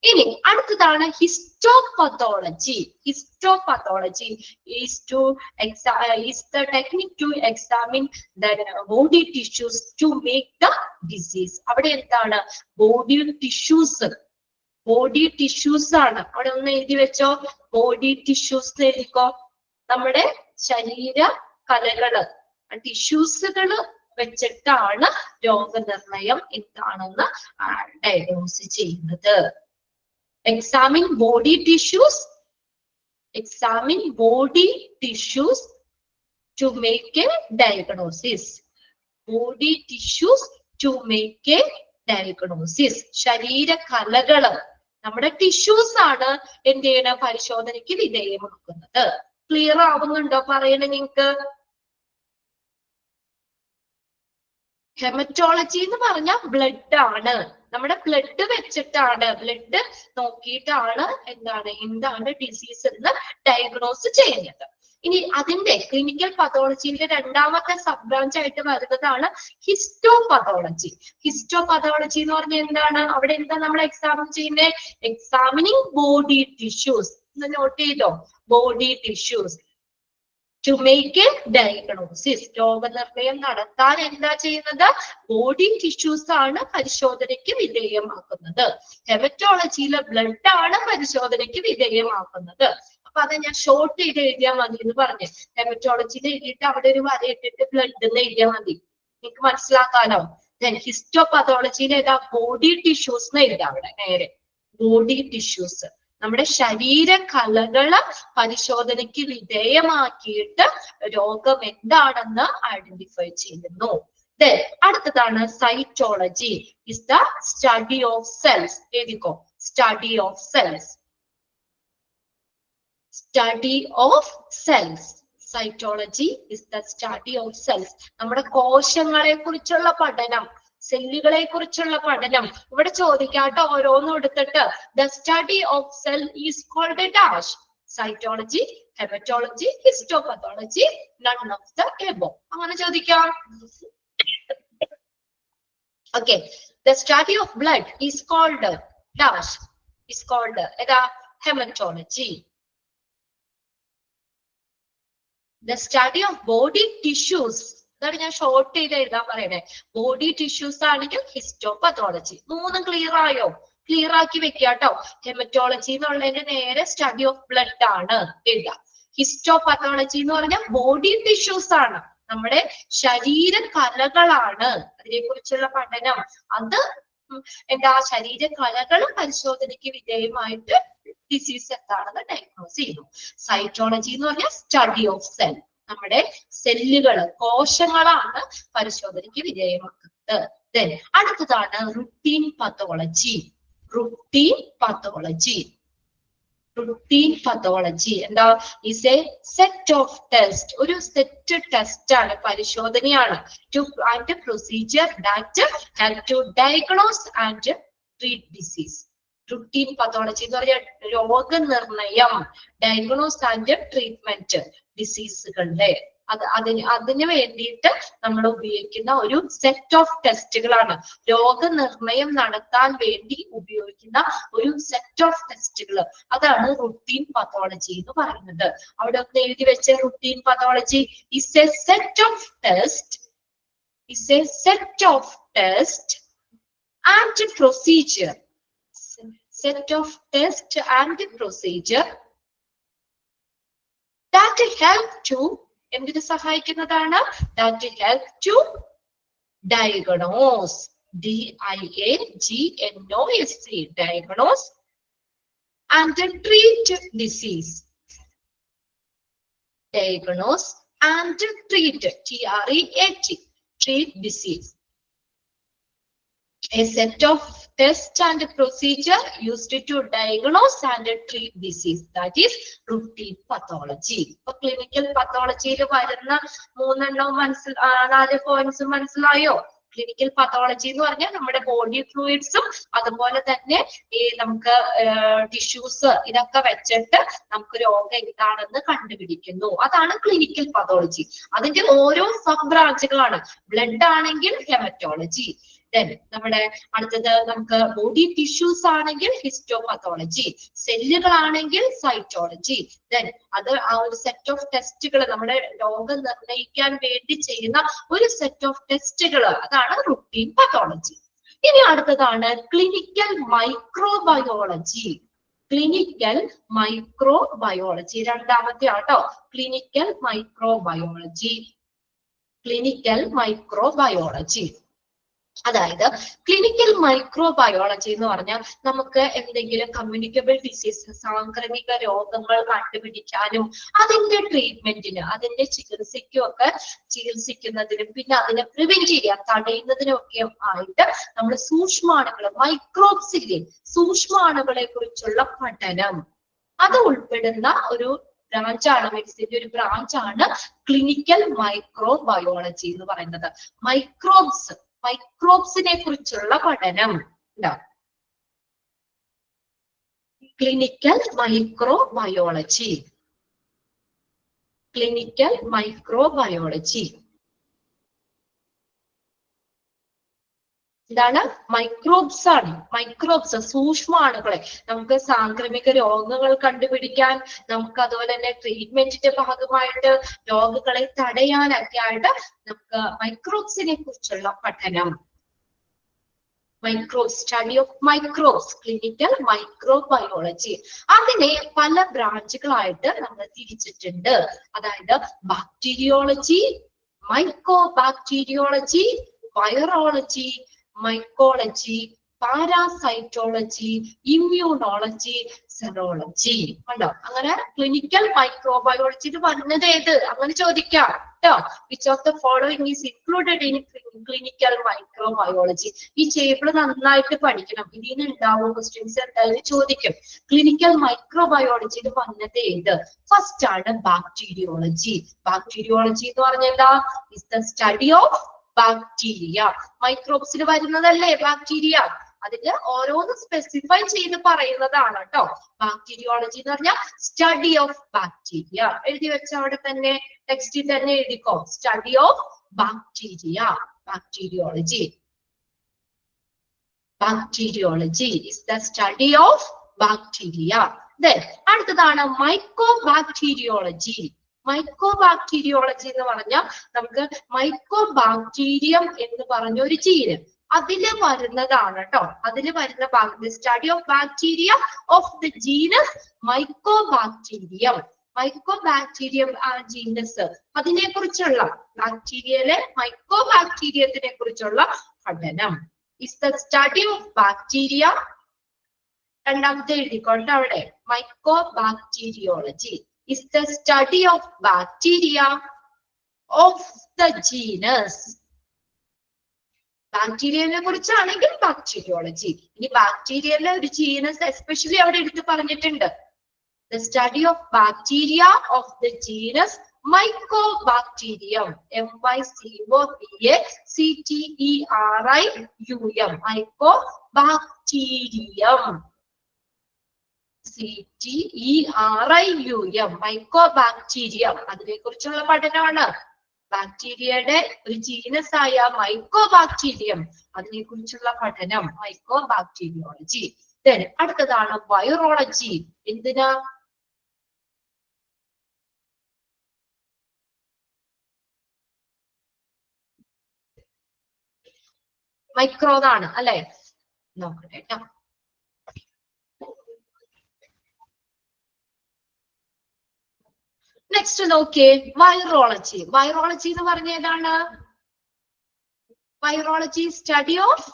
ഇനി അടുത്തതാണ് histopathology. Histopathology is the technique to examine the body tissues to make the disease. അവിടെ എന്താണ്? Body tissues. ബോഡി ടിഷ്യൂസ് ആണ്. അവിടെ ഒന്ന് എഴുതി വെച്ചോ, ബോഡി ടിഷ്യൂസ് എഴുതിക്കോ. നമ്മുടെ ശരീര കലകള്, ടിഷ്യൂസുകള് വെച്ചിട്ടാണ് രോഗനിർണയം എന്താണെന്ന് ഡയഗ്നോസ് ചെയ്യുന്നത്. Examine body tissues. Examine body tissues to make a diagnosis. Body tissues to make a diagnosis. ശരീര കലകള്, നമ്മുടെ ടിഷ്യൂസ് ആണ് എന്ത് ചെയ്യണ? പരിശോധനയ്ക്ക് വിധേയമാക്കുന്നത്. ക്ലിയർ ആവുന്നുണ്ടോ? പറയണ നിങ്ങക്ക്. ഹെമറ്റോളജി എന്ന് പറഞ്ഞാൽ ബ്ലഡ് ആണ്. നമ്മുടെ ബ്ലഡ് വെച്ചിട്ടാണ്, ബ്ലഡ് നോക്കിയിട്ടാണ് എന്താണ് ഡിസീസ് എന്ന് ഡയഗ്നോസ് ചെയ്യുന്നത്. ഇനി അതിന്റെ ക്ലിനിക്കൽ പത്തോളജിയുടെ രണ്ടാമത്തെ സബ് ബ്രാഞ്ച് ആയിട്ട് വരുന്നതാണ് ഹിസ്റ്റോപത്തോളജി. ഹിസ്റ്റോപത്തോളജി എന്ന് പറഞ്ഞാൽ എന്താണ്? അവിടെ എന്താ നമ്മൾ എക്സാമിൻ ചെയ്യുന്നത്? Examining body tissues. ഒന്ന് നോട്ട് ചെയ്തോ, body tissues to make a diagnosis. രോഗനിർണയം നടത്താൻ എന്താ ചെയ്യുന്നത്? ബോഡി ടിഷ്യൂസ് ആണ് പരിശോധനയ്ക്ക് വിധേയമാക്കുന്നത്. ഹെമറ്റോളജിയിലെ ബ്ലഡ് ആണ് പരിശോധനയ്ക്ക് വിധേയമാക്കുന്നത്. അപ്പൊ അത് ഞാൻ ഷോർട്ട് ചെയ്ത് എഴുതിയാൽ മതി എന്ന് പറഞ്ഞു. ഹെമറ്റോളജിയിൽ എഴുതിയിട്ട് അവിടെ ഒരു വര ഇട്ടിട്ട് ബ്ലഡ് എന്ന് എഴുതിയാൽ മതി. നിങ്ങൾക്ക് മനസ്സിലാക്കാനോ? Then histopathology ഏതാ ബോഡി ടിഷ്യൂസ് എന്ന് എഴുതാം അവിടെ നേരെ. ബോഡി ടിഷ്യൂസ് നമ്മുടെ ശരീര കലകള് പരിശോധനയ്ക്ക് വിധേയമാക്കിയിട്ട് രോഗം എന്താണെന്ന് ഐഡന്റിഫൈ ചെയ്യുന്നു. Then അടുത്തതാണ് cytology. Is the study of cells. എഴുതിക്കോ, study of cells. Study of cells. Cytology is the study of cells. നമ്മുടെ കോശങ്ങളെ കുറിച്ചുള്ള പഠനം, സെല്ലുകളെ കുറിച്ചുള്ള പഠനം. ഇവിടെ ചോദിക്കാട്ടോ ഓരോന്നും എടുത്തിട്ട്. The study of cell is called dash. Cytology, haematology, histopathology, none of the above. അങ്ങനെ ചോദിക്കാം. Okay, the study of blood is called dash. Is called ഏതാ haematology. The study of body tissues, അതാണ് ഞാൻ ഷോർട്ട് ചെയ്ത് എഴുതാൻ പറയണേ. ബോഡി ടിഷ്യൂസ് ആണെങ്കിൽ ഹിസ്റ്റോപത്തോളജി. മൂന്നും ക്ലിയർ ആയോ? ക്ലിയർ ആക്കി വെക്കാട്ടോ. ഹെമറ്റോളജി എന്നുള്ളതിന്റെ നേരെ സ്റ്റഡി ഓഫ് ബ്ലഡ് ആണ് എഴുതുക. ഹിസ്റ്റോപത്തോളജി എന്ന് പറഞ്ഞാൽ ബോഡി ടിഷ്യൂസ് ആണ്, നമ്മുടെ ശരീര കലകളാണ്, അതിനെ കുറിച്ചുള്ള പഠനം. അത് എന്താ ശരീര കലകൾ പരിശോധനയ്ക്ക് വിധേയമായിട്ട് ഡിസീസ് എന്താണെന്ന് ഡയഗ്നോസ് ചെയ്യുന്നു. സൈറ്റോളജി എന്ന് പറഞ്ഞാൽ സ്റ്റഡി ഓഫ് സെൽ, നമ്മുടെ സെല്ലുകള് കോശങ്ങളാണ് പരിശോധനയ്ക്ക് വിധേയമാക്കുന്നത്. Then അടുത്തതാണ് routine pathology. Routine pathology. Routine pathology എന്താ? Is a set of test. ഒരു സെറ്റ് ടെസ്റ്റ് ആണ്, പരിശോധനയാണ്. To and procedure that help to diagnose and treat disease. Routine pathology എന്ന് പറഞ്ഞാൽ രോഗനിർണയം, ഡയഗ്നോസ് ആൻഡ് ട്രീറ്റ്മെന്റ് ഡിസീസുകളുടെ അതിന് വേണ്ടിയിട്ട് നമ്മൾ ഉപയോഗിക്കുന്ന ഒരു സെറ്റ് ഓഫ് ടെസ്റ്റുകളാണ്. രോഗനിർണയം നടത്താൻ വേണ്ടി ഉപയോഗിക്കുന്ന ഒരു സെറ്റ് ഓഫ് ടെസ്റ്റുകൾ, അതാണ് റുട്ടീൻ പത്തോളജി എന്ന് പറയുന്നത്. അവിടെ ഒന്ന് എഴുതി വെച്ച routine pathology is A set of test, is A set of test and procedure. Set of test and procedure that help to എന്തിനു സഹായിക്കുന്നതാണ്? That help to diagnose. DIAGNOSE, diagnose and treat disease. Diagnose and treat, TREAT, treat disease. A set of test and procedure used to diagnose and treat disease, that is routine pathology. ഇപ്പൊ ക്ലിനിക്കൽ പത്തോളജിയിൽ വരുന്ന 4 പോയിന്റ്സ് മനസ്സിലായോ? ക്ലിനിക്കൽ പത്തോളജി എന്ന് പറഞ്ഞാൽ നമ്മുടെ ബോഡി ഫ്ലൂയിഡ്സും അതുപോലെ തന്നെ ഈ നമുക്ക് ടിഷ്യൂസ് ഇതൊക്കെ വെച്ചിട്ട് നമുക്ക് രോഗം എന്താണെന്ന് കണ്ടുപിടിക്കുന്നു. അതാണ് ക്ലിനിക്കൽ പത്തോളജി. അതിന്റെ ഓരോ സബ് ബ്രാഞ്ചുകളാണ്. ബ്ലഡ് ആണെങ്കിൽ ഹെമറ്റോളജി, then നമ്മുടെ അടുത്തത് നമുക്ക് ബോഡി ടിഷ്യൂസ് ആണെങ്കിൽ ഹിസ്റ്റോപത്തോളജി, സെല്ലുകളാണെങ്കിൽ സൈറ്റോളജി. then അത് ആ ഒരു സെറ്റ് ഓഫ് ടെസ്റ്റുകൾ നമ്മുടെ രോഗം നിർണ്ണയിക്കാൻ വേണ്ടി ചെയ്യുന്ന ഒരു സെറ്റ് ഓഫ് ടെസ്റ്റുകൾ, അതാണ് റുട്ടീൻ പത്തോളജി. ഇനി അടുത്തതാണ് ക്ലിനിക്കൽ മൈക്രോബയോളജി. ക്ലിനിക്കൽ മൈക്രോബയോളജി രണ്ടാമത്തെ ആട്ടോ. Clinical microbiology. ക്ലിനിക്കൽ മൈക്രോബയോളജി അതായത് ക്ലിനിക്കൽ മൈക്രോബയോളജി എന്ന് പറഞ്ഞാൽ നമുക്ക് എന്തെങ്കിലും കമ്മ്യൂണിക്കബിൾ ഡിസീസ്, സാംക്രമിക രോഗങ്ങൾ കണ്ടുപിടിക്കാനും അതിന്റെ ട്രീറ്റ്മെന്റിന്, അതിന്റെ ചികിത്സിക്കുന്നതിനും പിന്നെ അതിനെ പ്രിവെന്റ് ചെയ്യാൻ തടയുന്നതിനും ഒക്കെ ആയിട്ട് നമ്മൾ സൂക്ഷ്മാണുക്കൾ, മൈക്രോബ്സിലെ സൂക്ഷ്മാണുക്കളെ കുറിച്ചുള്ള പഠനം അത് ഉൾപ്പെടുന്ന ഒരു ബ്രാഞ്ചാണ്, മെഡിസിന്റെ ഒരു ബ്രാഞ്ചാണ് ക്ലിനിക്കൽ മൈക്രോബയോളജി എന്ന് പറയുന്നത്. മൈക്രോബ്സിനെ കുറിച്ചുള്ള പഠനം ഉണ്ടാവും. Clinical microbiology. ക്ലിനിക്കൽ മൈക്രോബയോളജി എന്താണ്? മൈക്രോബ്സ് ആണ്. മൈക്രോബ്സ് സൂക്ഷ്മാണുക്കളെ നമുക്ക് സാംക്രമിക രോഗങ്ങൾ കണ്ടുപിടിക്കാൻ, നമുക്ക് അതുപോലെ തന്നെ ട്രീറ്റ്മെന്റിന്റെ ഭാഗമായിട്ട് രോഗങ്ങളെ തടയാനൊക്കെ ആയിട്ട് നമുക്ക് മൈക്രോബ്സിനെ കുറിച്ചുള്ള പഠനം, microbes, study of microbes, clinical microbiology. അതിനെ പല ബ്രാഞ്ചുകളായിട്ട് നമ്മൾ തിരിച്ചിട്ടുണ്ട്. അതായത് bacteriology, mycobacteriology, virology, mycology, parasitology, immunology, serology. കണ്ടോ? അങ്ങനെ ക്ലിനിക്കൽ മൈക്രോബയോളജിയിൽ വരുന്നത് ഏത്? അങ്ങനെ ചോദിക്കാം കേട്ടോ. Which of the following is included in clinical microbiology? ഈ ടേബിൾ നന്നായിട്ട് പഠിക്കണം. ഇതിന് ഉണ്ടാവും ക്വസ്റ്റ്യൻസ്, എന്തായാലും ചോദിക്കും. ക്ലിനിക്കൽ മൈക്രോബയോളജിയിൽ വന്നത് ഏത്? ഫസ്റ്റ് ആണ് ബാക്ടീരിയോളജി. ബാക്ടീരിയോളജി എന്ന് പറഞ്ഞാൽ എന്താ? Is the study of bacteria. മൈക്രോബ്സിൽ വരുന്നതല്ലേ ബാക്ടീരിയ? അതില് ഓരോന്ന് സ്പെസിഫൈ ചെയ്ത് പറയുന്നതാണ് കേട്ടോ. ബാക്ടീരിയോളജി എന്ന് പറഞ്ഞാൽ സ്റ്റഡി ഓഫ് ബാക്ടീരിയ. എഴുതി വെച്ച അവിടെ തന്നെ ടെക്സ്റ്റിൽ തന്നെ എഴുതിക്കോ. Study of bacteria, bacteriology. Bacteriology is the study of bacteria. Then അടുത്തതാണ് മൈക്കോബാക്ടീരിയോളജി. മൈക്കോബാക്ടീരിയോളജി എന്ന് പറഞ്ഞാൽ നമുക്ക് മൈക്കോബാക്ടീരിയം എന്ന് പറഞ്ഞ ഒരു ജീന് അതില് വരുന്നതാണ് കേട്ടോ. അതില് വരുന്ന ഭാഗത്ത് study of bacteria of the genus mycobacterium. Mycobacterium ആ ജീനസ്, അതിനെ കുറിച്ചുള്ള ബാക്ടീരിയയിലെ മൈക്കോബാക്ടീരിയത്തിനെ കുറിച്ചുള്ള പഠനം is the study of bacteria. രണ്ടാമത്തെ എഴുതിക്കോട്ടെ അവിടെ. Mycobacteriology is the study of bacteria of the genus. ബാക്ടീരിയനെ കുറിച്ചാണെങ്കിൽ ബാക്ടീരിയോളജി. ഇനി ബാക്ടീരിയയിലെ ഒരു ജീനസ് എസ്പെഷ്യലി അവിടെ എടുത്ത് പറഞ്ഞിട്ടുണ്ട്. The study of bacteria of the genus Mycobacterium. MYCOBACTERIUM. Mycobacterium. CTERIUM. Mycobacterium. അതിനെ കുറിച്ചുള്ള പഠനമാണ്. ബാക്ടീരിയയുടെ ഒരു ജീനസ് ആയ മൈക്കോബാക്ടീരിയം, അതിനെ കുറിച്ചുള്ള പഠനം മൈക്കോബാക്ടീരിയോളജി. ദെൻ അടുത്തതാണ് വൈറോളജി. എന്തിനാ? മൈക്രോന്നാണ് അല്ലെ? നോക്കട്ടെ കേട്ടോ. നെക്സ്റ്റ് നോക്കിയേ, വൈറോളജി. വൈറോളജി എന്ന് പറഞ്ഞ ഏതാണ്? Virology study of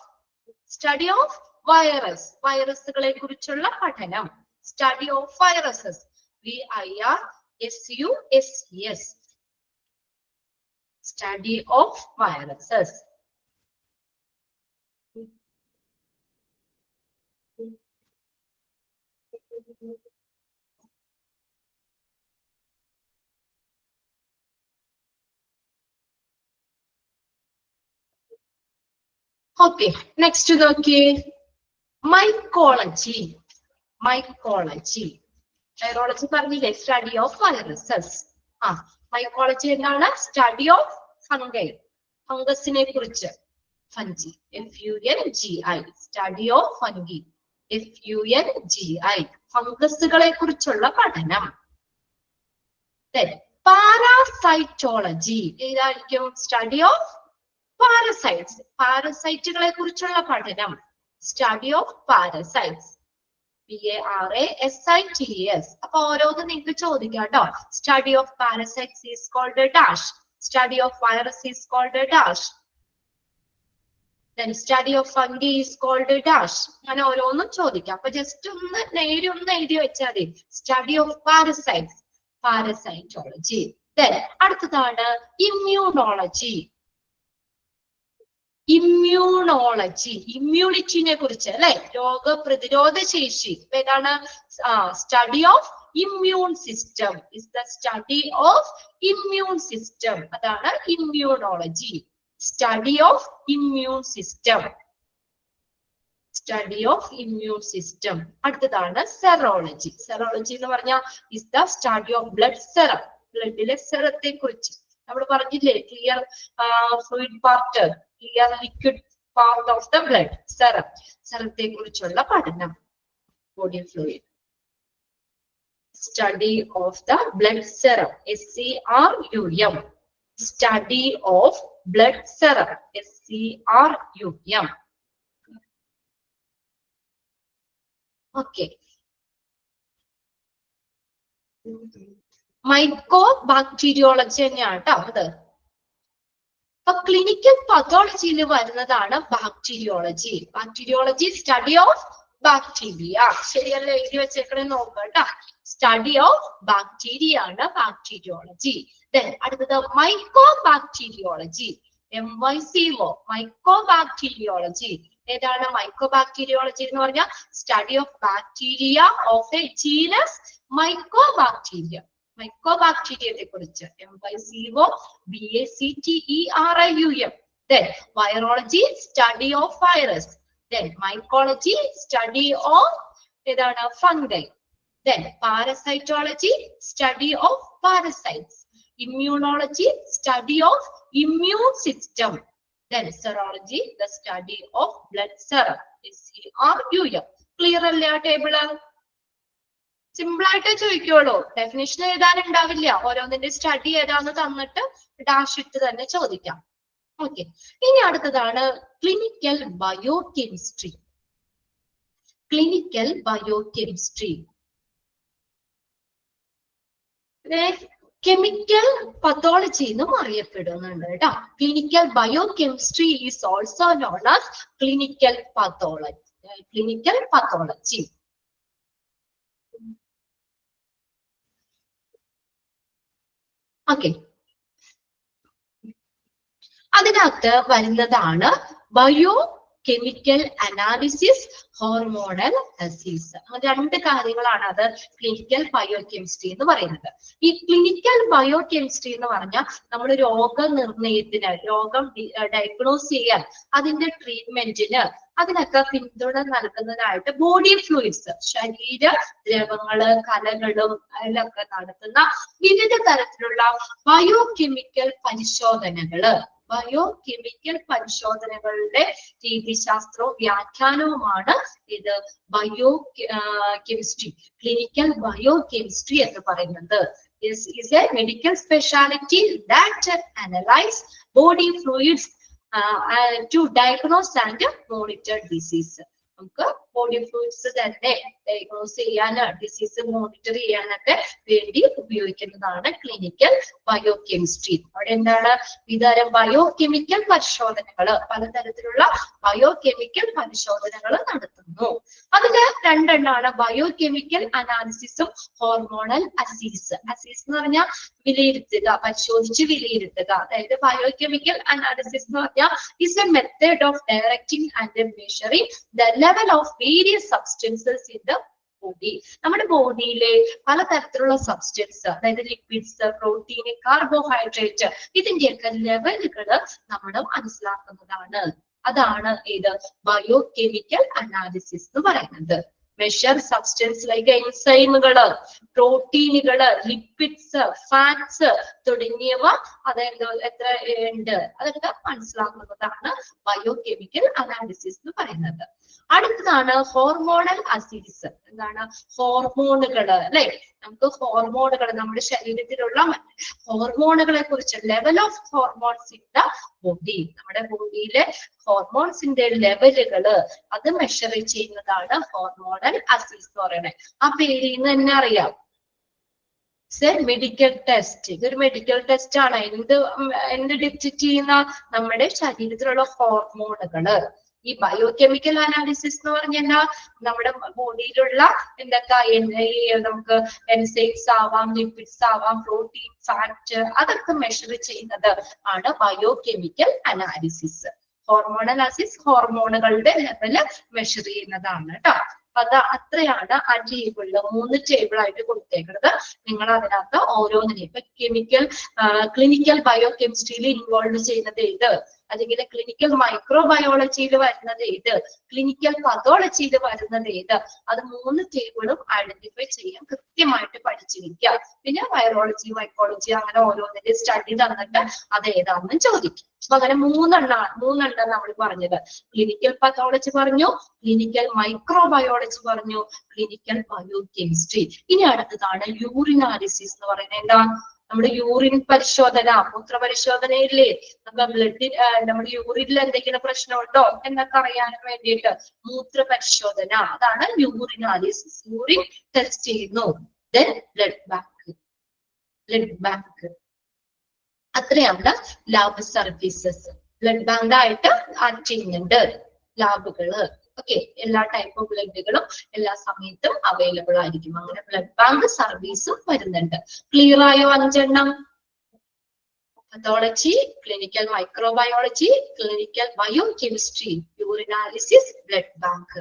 virus. വൈറസുകളെ കുറിച്ചുള്ള പഠനം. Study of viruses. VIRSUSES. Study of viruses. Okay, next നോക്കിയേ, മൈക്കോളജി. മൈക്കോളജി. വൈറോളജി പറഞ്ഞില്ലേ, സ്റ്റഡി ഓഫ് വൈറസസ്. മൈക്കോളജി എന്താണ്? Study of fungi. ഫംഗസിനെ കുറിച്ച്. Fungi. FUNGI. Study of fungi. FUNGI. ഫംഗസുകളെ കുറിച്ചുള്ള പഠനം. പാരാസൈറ്റോളജി. ഏതായിരിക്കും? Study of parasites. പാരസൈറ്റുകളെ കുറിച്ചുള്ള പഠനം. Study of parasites. PARASITES. അപ്പൊ ഓരോന്ന് നിങ്ങൾക്ക് ചോദിക്കാം കേട്ടോ. Study of parasites is called dash. Study of virus is called dash. Then study of fungi is called dash. അങ്ങനെ ഓരോന്നും ചോദിക്കാം. അപ്പൊ ജസ്റ്റ് ഒന്ന് എഴുതി വെച്ചാൽ മതി. Study of parasites. Parasitology. Then അടുത്തതാണ് ഇമ്മ്യൂണോളജി. ഇമ്മ്യൂണോളജി. ഇമ്മ്യൂണിറ്റിനെ കുറിച്ച് അല്ലെ? രോഗപ്രതിരോധ ശേഷി. ഏതാണ്? Study of immune system. Is the study of immune system. അതാണ് immunology. Study of immune system. Study of immune system. അടുത്തതാണ് സെറോളജി. സെറോളജി എന്ന് പറഞ്ഞാൽ is the study of blood serum. ബ്ലഡിലെ സെറത്തെ കുറിച്ച് നമ്മൾ പറഞ്ഞില്ലേ, clear fluid part, clear liquid part of the blood, serum. സെറത്തെ കുറിച്ചുള്ള പഠനം. Body fluid. Study of the blood serum. SCRUM. സ്റ്റഡി ഓഫ് blood serum. SCRUM. Okay. Mycobacteriology തന്നെയാണ് കേട്ടോ അത്. അപ്പൊ ക്ലിനിക്കൽ പതോളജിയിൽ വരുന്നതാണ് bacteriology. Bacteriology study of bacteria. ശരിയല്ലേ? എഴുതി വെച്ചേക്കണേ നോക്കാം കേട്ടോ. സ്റ്റഡി ഓഫ് ബാക്ടീരിയ ആണ് ബാക്ടീരിയോളജി. ദെൻ അടുത്തത് മൈക്കോബാക്ടീരിയോളജി. MYCO, mycobacteriology. ഏതാണ് മൈക്കോബാക്ടീരിയോളജി എന്ന് പറഞ്ഞാൽ? Study of bacteria of a genus mycobacteria. മൈക്കോബാക്ടീരിയത്തെ കുറിച്ച് MYCO BACTERIUM. Then virology, study of virus. Then mycology, study of ഏതാണ് fungi. Then parasitology, study of parasites. Immunology, study of immune system. Then serology, the study of blood serum. SERUM. Clear അല്ലേ ആ ടേബിള്? സിമ്പിൾ ആയിട്ട് ചോദിക്കുള്ളൂ. ഡെഫിനിഷൻ എഴുതാനുണ്ടാവില്ല. ഓരോന്നിന്റെ സ്റ്റഡി ഏതാന്ന് തന്നിട്ട് ഡാഷ് ഇട്ട് തന്നെ ചോദിക്കാം. ഓക്കെ, ഇനി അടുത്തതാണ് clinical biochemistry. Clinical biochemistry chemical pathology എന്നും അറിയപ്പെടുന്നുണ്ട് കേട്ടോ. Clinical biochemistry is also known as clinical pathology. Clinical pathology. Okay, അതിനകത്ത് വരുന്നതാണ് biochemical analysis, hormonal assays. രണ്ട് കാര്യങ്ങളാണ് അത് ക്ലിനിക്കൽ ബയോകെമിസ്ട്രി എന്ന് പറയുന്നത്. ഈ ക്ലിനിക്കൽ ബയോകെമിസ്ട്രി എന്ന് പറഞ്ഞാൽ നമ്മൾ രോഗനിർണയത്തിന്, രോഗം ഡയഗ്നോസ് ചെയ്യാൻ, അതിന്റെ ട്രീറ്റ്മെന്റിന്, അതിനൊക്കെ പിന്തുണ നൽകുന്നതിനായിട്ട് ബോഡി ഫ്ലൂയിഡ്സ്, ശരീര ദ്രവങ്ങള്, കലകളും അതിലൊക്കെ നടത്തുന്ന വിവിധ തരത്തിലുള്ള ബയോകെമിക്കൽ പരിശോധനകള്, ബയോകെമിക്കൽ പരിശോധനകളുടെ രീതിശാസ്ത്രവും വ്യാഖ്യാനവുമാണ് ഇത് ബയോ കെമിസ്ട്രി, ക്ലിനിക്കൽ ബയോകെമിസ്ട്രി എന്ന് പറയുന്നത്. This is a medical specialty that analyze body fluids to diagnose and monitor disease. നമുക്ക് ബോഡി ഫ്ലൂയിഡ്സ് തന്നെ ഡയഗ്നോസ് ചെയ്യാൻ, ഡിസീസ് മോണിറ്റർ ചെയ്യാനൊക്കെ വേണ്ടി ഉപയോഗിക്കുന്നതാണ് ക്ലിനിക്കൽ ബയോകെമിസ്ട്രി. അവിടെ എന്താണ്? വിവിധതരം ബയോകെമിക്കൽ പരിശോധനകള്, പലതരത്തിലുള്ള ബയോകെമിക്കൽ പരിശോധനകൾ നടത്തുന്നു. അതില് രണ്ടെണ്ണമാണ് ബയോകെമിക്കൽ അനാലിസിസും ഹോർമോണൽ അസീസ്. അസീസ് എന്ന് പറഞ്ഞാൽ വിലയിരുത്തുക, പരിശോധിച്ച് വിലയിരുത്തുക. അതായത് ബയോകെമിക്കൽ അനാലിസിസ് എന്ന് പറഞ്ഞാൽ is a method of directing and measuring the level of various substances in the body. നമ്മുടെ ബോഡിയിലെ പലതരത്തിലുള്ള സബ്സ്റ്റൻസ്, അതായത് ലിക്വിഡ്സ്, പ്രോട്ടീൻ, കാർബോഹൈഡ്രേറ്റ്, ഇതിന്റെയൊക്കെ ലെവലുകള് നമ്മൾ മനസ്സിലാക്കുന്നതാണ്. അതാണ് ഇത് ബയോകെമിക്കൽ അനാലിസിസ് എന്ന് പറയുന്നത്. മെഷർ സബ്സ്റ്റൻസ് ലൈക്ക് എൻസൈമുകള്, പ്രോട്ടീനുകള്, ലിപ്പിഡ്സ്, ഫാറ്റ്സ് തുടങ്ങിയവ, അതായത് എത്ര ഉണ്ട് അതൊക്കെ മനസ്സിലാക്കുന്നതാണ് ബയോകെമിക്കൽ അനാലിസിസ് എന്ന് പറയുന്നത്. അടുത്തതാണ് ഹോർമോണൽ അസീസ്. എന്താണ്? ഹോർമോണുകള്, അല്ലെ? നമുക്ക് ഹോർമോണുകൾ, നമ്മുടെ ശരീരത്തിലുള്ള ഹോർമോണുകളെ കുറിച്ച്, level of hormones in the body, നമ്മുടെ ബോഡിയിലെ ഹോർമോൺസിന്റെ ലെവലുകള് അത് മെഷർ ചെയ്യുന്നതാണ് ഹോർമോണൽ അസീസ് എന്ന് പറയുന്നത്. ആ പേരിൽ നിന്ന് തന്നെ അറിയാം, മെഡിക്കൽ ടെസ്റ്റ്. ഇതൊരു മെഡിക്കൽ ടെസ്റ്റ് ആണ്. എന്ത് ഡിറ്റക്ട് ചെയ്യുന്ന? നമ്മുടെ ശരീരത്തിലുള്ള ഹോർമോണുകള്. ഈ ബയോകെമിക്കൽ അനാലിസിസ് എന്ന് പറഞ്ഞാൽ നമ്മുടെ ബോഡിയിലുള്ള എന്തൊക്കെ, നമുക്ക് എൻസൈംസ് ആവാം, ലിപ്പിഡ്സ് ആവാം, പ്രോട്ടീൻ, ഫാറ്റ്, അതൊക്കെ മെഷർ ചെയ്യുന്നത് ആണ് ബയോകെമിക്കൽ അനാലിസിസ്. ഹോർമോണൽ അനാലിസിസ് ഹോർമോണുകളുടെ ലെവല് മെഷർ ചെയ്യുന്നതാണ് കേട്ടോ. അത് അത്രയാണ് ആ ടേബിളില് 3 ടേബിൾ ആയിട്ട് കൊടുത്തേക്കുന്നത്. നിങ്ങൾ അതിനകത്ത് ഓരോന്നിനെയും ഇപ്പൊ ക്ലിനിക്കൽ ബയോകെമിസ്ട്രിയിൽ ഇൻവോൾവ് ചെയ്യുന്നത് ഏത്, അല്ലെങ്കിൽ ക്ലിനിക്കൽ മൈക്രോബയോളജിയിൽ വരുന്നത് ഏത്, ക്ലിനിക്കൽ പതോളജിയിൽ വരുന്നത് ഏത്, അത് 3 ടേബിളും ഐഡന്റിഫൈ ചെയ്യാൻ കൃത്യമായിട്ട് പഠിച്ചിരിക്കുക. പിന്നെ വൈറോളജി, മൈക്കോളജി അങ്ങനെ ഓരോന്നിന്റെ സ്റ്റഡി തന്നിട്ട് അത് ഏതാണെന്ന് ചോദിക്കും. അപ്പൊ അങ്ങനെ മൂന്നെണ്ണം നമ്മൾ പറഞ്ഞത്. ക്ലിനിക്കൽ പതോളജി പറഞ്ഞു, ക്ലിനിക്കൽ മൈക്രോബയോളജി പറഞ്ഞു, ക്ലിനിക്കൽ ബയോകെമിസ്ട്രി. ഇനി അടുത്തതാണ് യൂറിനാലിസിസ് എന്ന് പറയുന്നത്. എന്താ? നമ്മുടെ യൂറിൻ പരിശോധന, മൂത്ര പരിശോധനയില്ലേ, നമ്മുടെ ബ്ലഡിൽ, നമ്മുടെ യൂറിനിൽ എന്തെങ്കിലും പ്രശ്നമുണ്ടോ എന്നൊക്കെ അറിയാൻ വേണ്ടിയിട്ട് മൂത്ര പരിശോധന, അതാണ് യൂറിനാലിസിസ്. യൂറിൻ ടെസ്റ്റ് ചെയ്യുന്നു. Then blood bank. അത്രയാണ് ലാബ് സർവീസസ്. ബ്ലഡ് ബാങ്ക് ആയിട്ട് ആക്ട് ചെയ്യുന്നുണ്ട് ലാബുകള്. ഓക്കെ, എല്ലാ ടൈപ്പ് ഓഫ് ബ്ലഡുകളും എല്ലാ സമയത്തും അവൈലബിൾ ആയിരിക്കും. അങ്ങനെ ബ്ലഡ് ബാങ്ക് സർവീസും വരുന്നുണ്ട്. ക്ലിയർ ആയോ 5 pathology, clinical microbiology, clinical biochemistry, urinalysis, blood bank.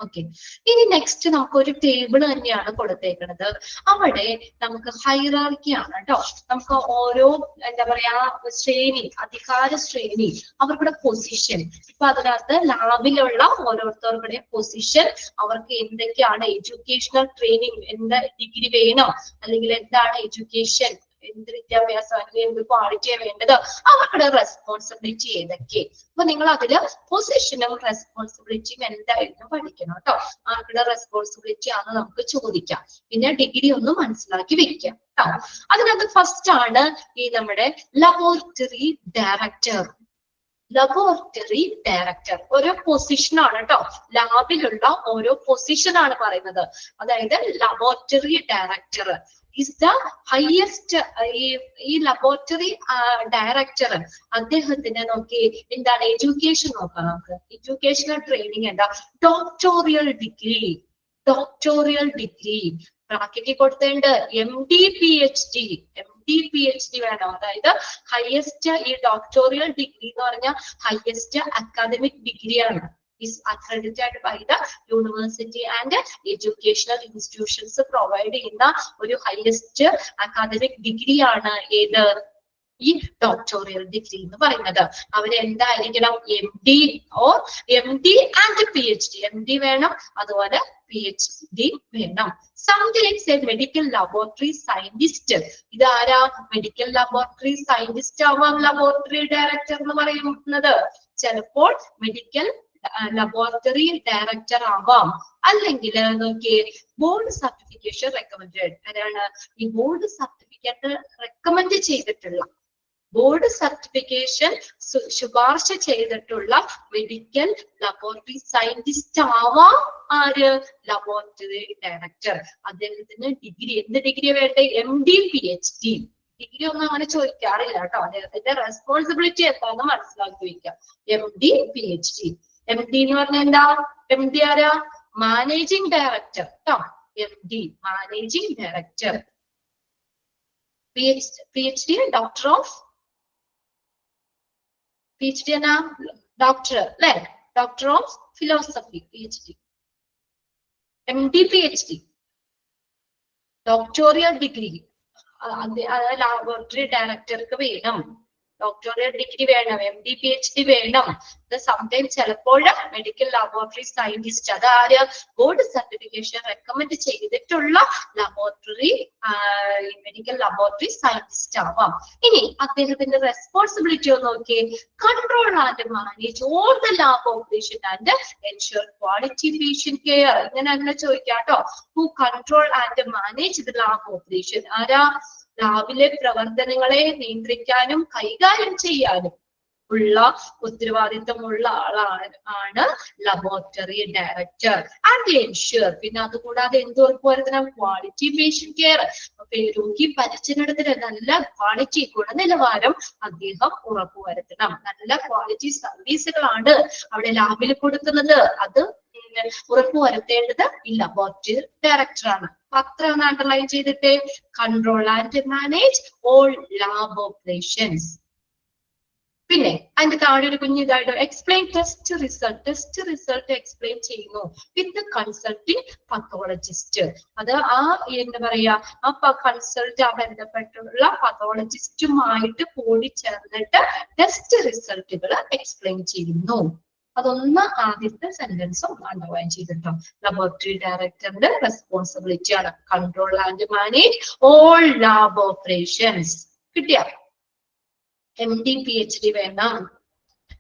Okay, ഇനി നെക്സ്റ്റ് നമുക്ക് ഒരു ടേബിൾ തന്നെയാണ് കൊടുത്തേക്കുന്നത്. അവിടെ നമുക്ക് ഹൈറാർക്കി ആണ് കേട്ടോ. നമുക്ക് ഓരോ എന്താ പറയാ ശ്രേണി, അധികാര ശ്രേണി, അവരുടെ പൊസിഷൻ. ഇപ്പൊ അതിനകത്ത് ലാബിലുള്ള ഓരോരുത്തരുടെ പൊസിഷൻ, അവർക്ക് എന്തൊക്കെയാണ് എഡ്യൂക്കേഷണൽ ട്രെയിനിങ്, എന്താ ഡിഗ്രി വേണം, അല്ലെങ്കിൽ എന്താണ് എഡ്യൂക്കേഷൻ, എന്ത് വിദ്യാഭ്യാസം അല്ലെങ്കിൽ എന്ത് ക്വാളിറ്റിയാണ് വേണ്ടത്, അവരുടെ റെസ്പോൺസിബിലിറ്റി ഏതൊക്കെ. അപ്പൊ നിങ്ങൾ അതില് പൊസിഷനും റെസ്പോൺസിബിലിറ്റിയും എന്തായിരുന്നു പഠിക്കണം കേട്ടോ. അവരുടെ റെസ്പോൺസിബിലിറ്റി ആണ് നമുക്ക് ചോദിക്കാം. പിന്നെ ഡിഗ്രി ഒന്ന് മനസ്സിലാക്കി വെക്കാം കേട്ടോ. അതിനകത്ത് ഫസ്റ്റ് ആണ് ഈ നമ്മുടെ ലബോറട്ടറി ഡയറക്ടർ. ലബോറട്ടറി ഡയറക്ടർ ഓരോ പൊസിഷൻ ആണ് കേട്ടോ. ലാബിലുള്ള ഓരോ പൊസിഷൻ ആണ് പറയുന്നത്. അതായത് laboratory director is the highest. ഈ ലബോറട്ടറി ഡയറക്ടർ അദ്ദേഹത്തിന് നോക്കി എന്താണ് എഡ്യൂക്കേഷൻ നോക്കാം. നമുക്ക് എഡ്യൂക്കേഷണൽ ട്രെയിനിങ് എന്താ? ഡോക്ടോറിയൽ ഡിഗ്രി. ഡോക്ടോറിയൽ ഡിഗ്രി ബ്രാക്കറ്റിൽ കൊടുത്തേണ്ട MD PhD. MD PhD വേണം. അതായത് ഹയസ്റ്റ് ഈ ഡോക്ടോറിയൽ ഡിഗ്രി എന്ന് പറഞ്ഞാൽ ഹയസ്റ്റ് അക്കാദമിക് ഡിഗ്രിയാണ്. is accredited by the university and educational institutions provide ചെയ്യുന്ന ഒരു ഹയസ്റ്റ് അക്കാദമിക് ഡിഗ്രി ആണ് ഏത്? ഈ ഡോക്ടോറിയൽ ഡിഗ്രി എന്ന് പറയുന്നത്. അവരെന്തായിരിക്കണം? MD or MD and PhD. MD വേണം, അതുപോലെ PhD വേണം. Sometimes a medical laboratory scientist. ഇതാരാ? മെഡിക്കൽ ലബോറട്ടറി സയന്റിസ്റ്റ് ആവാം ലബോറട്ടറി ഡയറക്ടർ എന്ന് പറയുന്നത്. ചിലപ്പോൾ മെഡിക്കൽ ലബോറട്ടറി ഡയറക്ടർ ആവാം. അല്ലെങ്കിൽ നോക്കിയേ, ബോർഡ് സർട്ടിഫിക്കേഷൻ റെക്കമെൻഡഡ്. ആരാണ്? ഈ ബോർഡ് സർട്ടിഫിക്കറ്റ് റെക്കമെൻഡ് ചെയ്തിട്ടുള്ള, ബോർഡ് സർട്ടിഫിക്കേഷൻ ശുപാർശ ചെയ്തിട്ടുള്ള മെഡിക്കൽ ലബോറട്ടറി സയന്റിസ്റ്റ് ആവാം. ആര്? Laboratory director. അദ്ദേഹത്തിന് ഡിഗ്രി, എന്ത് ഡിഗ്രി വേണ്ടേ? MD PhD. ഡിഗ്രി ഒന്നും അങ്ങനെ ചോദിക്കാറില്ല കേട്ടോ. അദ്ദേഹത്തിന്റെ റെസ്പോൺസിബിലിറ്റി എന്താണെന്ന് മനസ്സിലാക്കി വയ്ക്കാം. MD PhD. MD എന്ന് പറഞ്ഞാൽ എന്താ? MD ആരാ? മാനേജിംഗ് ഡയറക്ടർ കേട്ടോ. MD managing director. PhD doctor of, PhD എന്നാ ഡോക്ടർ അല്ലെ? Doctor of philosophy PhD. MD PhD doctoral degree laboratory ഡയറക്ടർക്ക് വേണം. ഡോക്ടോറിയൽ ഡിഗ്രി വേണം, MD PhD വേണം. ഇത് സംടൈം ചിലപ്പോൾ മെഡിക്കൽ ലബോറട്ടറി സയന്റിസ്റ്റ്, അതാര്? ബോർഡ് സർട്ടിഫിക്കേഷൻ റെക്കമെൻഡ് ചെയ്തിട്ടുള്ള ലബോറട്ടറി മെഡിക്കൽ ലബോറട്ടറി സയന്റിസ്റ്റ് ആവാം. ഇനി അദ്ദേഹത്തിന്റെ റെസ്പോൺസിബിലിറ്റി ഒന്ന് നോക്കിയേ. Control and manage all the lab operation and ensure quality patient care. ഇങ്ങനെ അങ്ങനെ ചോദിക്കാം കേട്ടോ. Who control and manage the lab operation. ആരാ? ലാബിലെ പ്രവർത്തനങ്ങളെ നിയന്ത്രിക്കാനും കൈകാര്യം ചെയ്യാനും ഉള്ള ഉത്തരവാദിത്തമുള്ള ആളാണ് ലബോറട്ടറി ഡയറക്ടർ. ആൻഡ് എൻഷുർ, പിന്നെ അതുകൂടാതെ എന്ത് ഉറപ്പുവരുത്തണം? Quality patient care. രോഗി പരിചരണത്തിന് നല്ല ക്വാളിറ്റി, ഗുണനിലവാരം അദ്ദേഹം ഉറപ്പുവരുത്തണം. നല്ല ക്വാളിറ്റി സർവീസുകളാണ് അവിടെ ലാബിൽ കൊടുക്കുന്നത്. അത് ഉറപ്പുവരുത്തേണ്ടത് ഈ ലബോറട്ടറി ഡയറക്ടറാണ്. അത്ര ഒന്ന് അണ്ടർലൈൻ ചെയ്തിട്ട്, control and manage all lab operations. പിന്നെ അതിന്റെ താഴെ ഒരു കുഞ്ഞിതായിട്ട് explain test result. Test result explain ചെയ്യുന്നു വിത്ത് കൺസൾട്ടിങ് പത്തോളജിസ്റ്റ്. അത് ആ എന്താ പറയാ, ആ കൺസൾട്ട് ആ ബന്ധപ്പെട്ടുള്ള പത്തോളജിസ്റ്റുമായിട്ട് കൂടി ചേർന്നിട്ട് ടെസ്റ്റ് റിസൾട്ടുകൾ എക്സ്പ്ലെയിൻ ചെയ്യുന്നു. അതൊന്ന് ആദ്യത്തെ സെന്റൻസും അണ്ടർലൈൻ ചെയ്തിട്ടോ. ലബോറട്ടറി ഡയറക്ടറിന്റെ റെസ്പോൺസിബിലിറ്റി ആണ് control and manage all lab operations. കിട്ടിയ? MD PhD വേണം.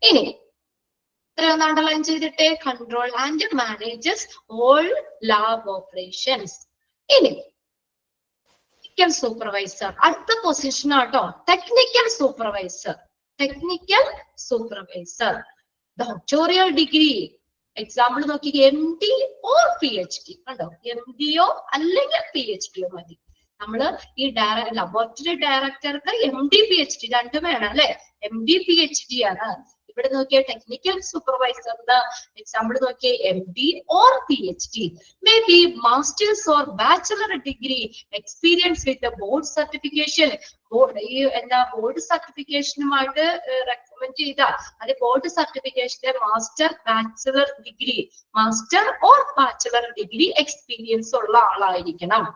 ഇനി ഇത്രയൊന്ന് അണ്ടർലൈൻ ചെയ്തിട്ടേ, control and manages all lab operations. ഇനി ടെക്നിക്കൽ സൂപ്പർവൈസർ അടുത്ത പൊസിഷൻ ആട്ടോ. Technical supervisor. Technical supervisor doctoral degree. Example നോക്കി, MD or PhD കണ്ടോ? MD അല്ലെങ്കിൽ PhD മതി. നമ്മള് ഈ ലബോറട്ടറി ഡയറക്ടർക്ക് MD PhD രണ്ടും വേണം അല്ലെ. MD PhD ആണ്. ഇവിടെ നോക്കിയ ടെക്നിക്കൽ സൂപ്പർവൈസറിന് എക്സാമ്പിൾ നോക്കിയ MD or PhD, may be masters or bachelor degree experience with board certification. ഈ എന്താ ബോർഡ് സർട്ടിഫിക്കേഷനുമായിട്ട് റെക്കമെൻഡ് ചെയ്ത അത് ബോർഡ് സർട്ടിഫിക്കേഷന്റെ master or bachelor degree experience ഉള്ള ആളായിരിക്കണം.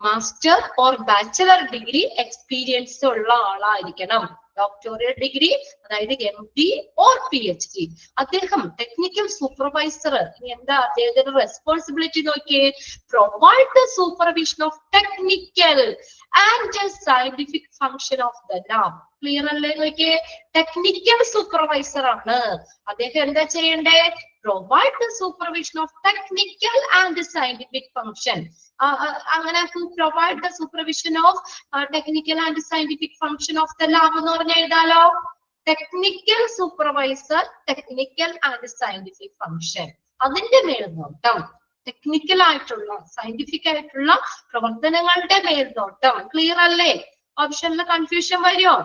Master or bachelor degree experience ഉള്ള ആളായിരിക്കണം. ഡോക്ടോറിയൽ ഡിഗ്രി അതായത് MD or PhD. അദ്ദേഹം ടെക്നിക്കൽ സൂപ്പർവൈസർ എന്താ അദ്ദേഹത്തിന്റെ റെസ്പോൺസിബിലിറ്റി നോക്കിയേ. Provide the supervision of technical and scientific function of the lab. Clear അല്ലേ നോക്കിയേ. ടെക്നിക്കൽ സൂപ്പർവൈസർ ആണ് അദ്ദേഹം. എന്താ ചെയ്യണ്ടേ? Provide the supervision of technical and scientific function. അങ്ങനെ provide the supervision of technical and scientific function of the lab എന്ന് പറഞ്ഞ എഴുതാലോ. Technical supervisor, technical and scientific function, അതിന്റെ മേൽനോട്ടം, ടെക്നിക്കൽ ആയിട്ടുള്ള സയന്റിഫിക് ആയിട്ടുള്ള പ്രവർത്തനങ്ങളുടെ മേൽനോട്ടം. ക്ലിയർ അല്ലേ? ഓപ്ഷനിൽ കൺഫ്യൂഷൻ വരുമോ?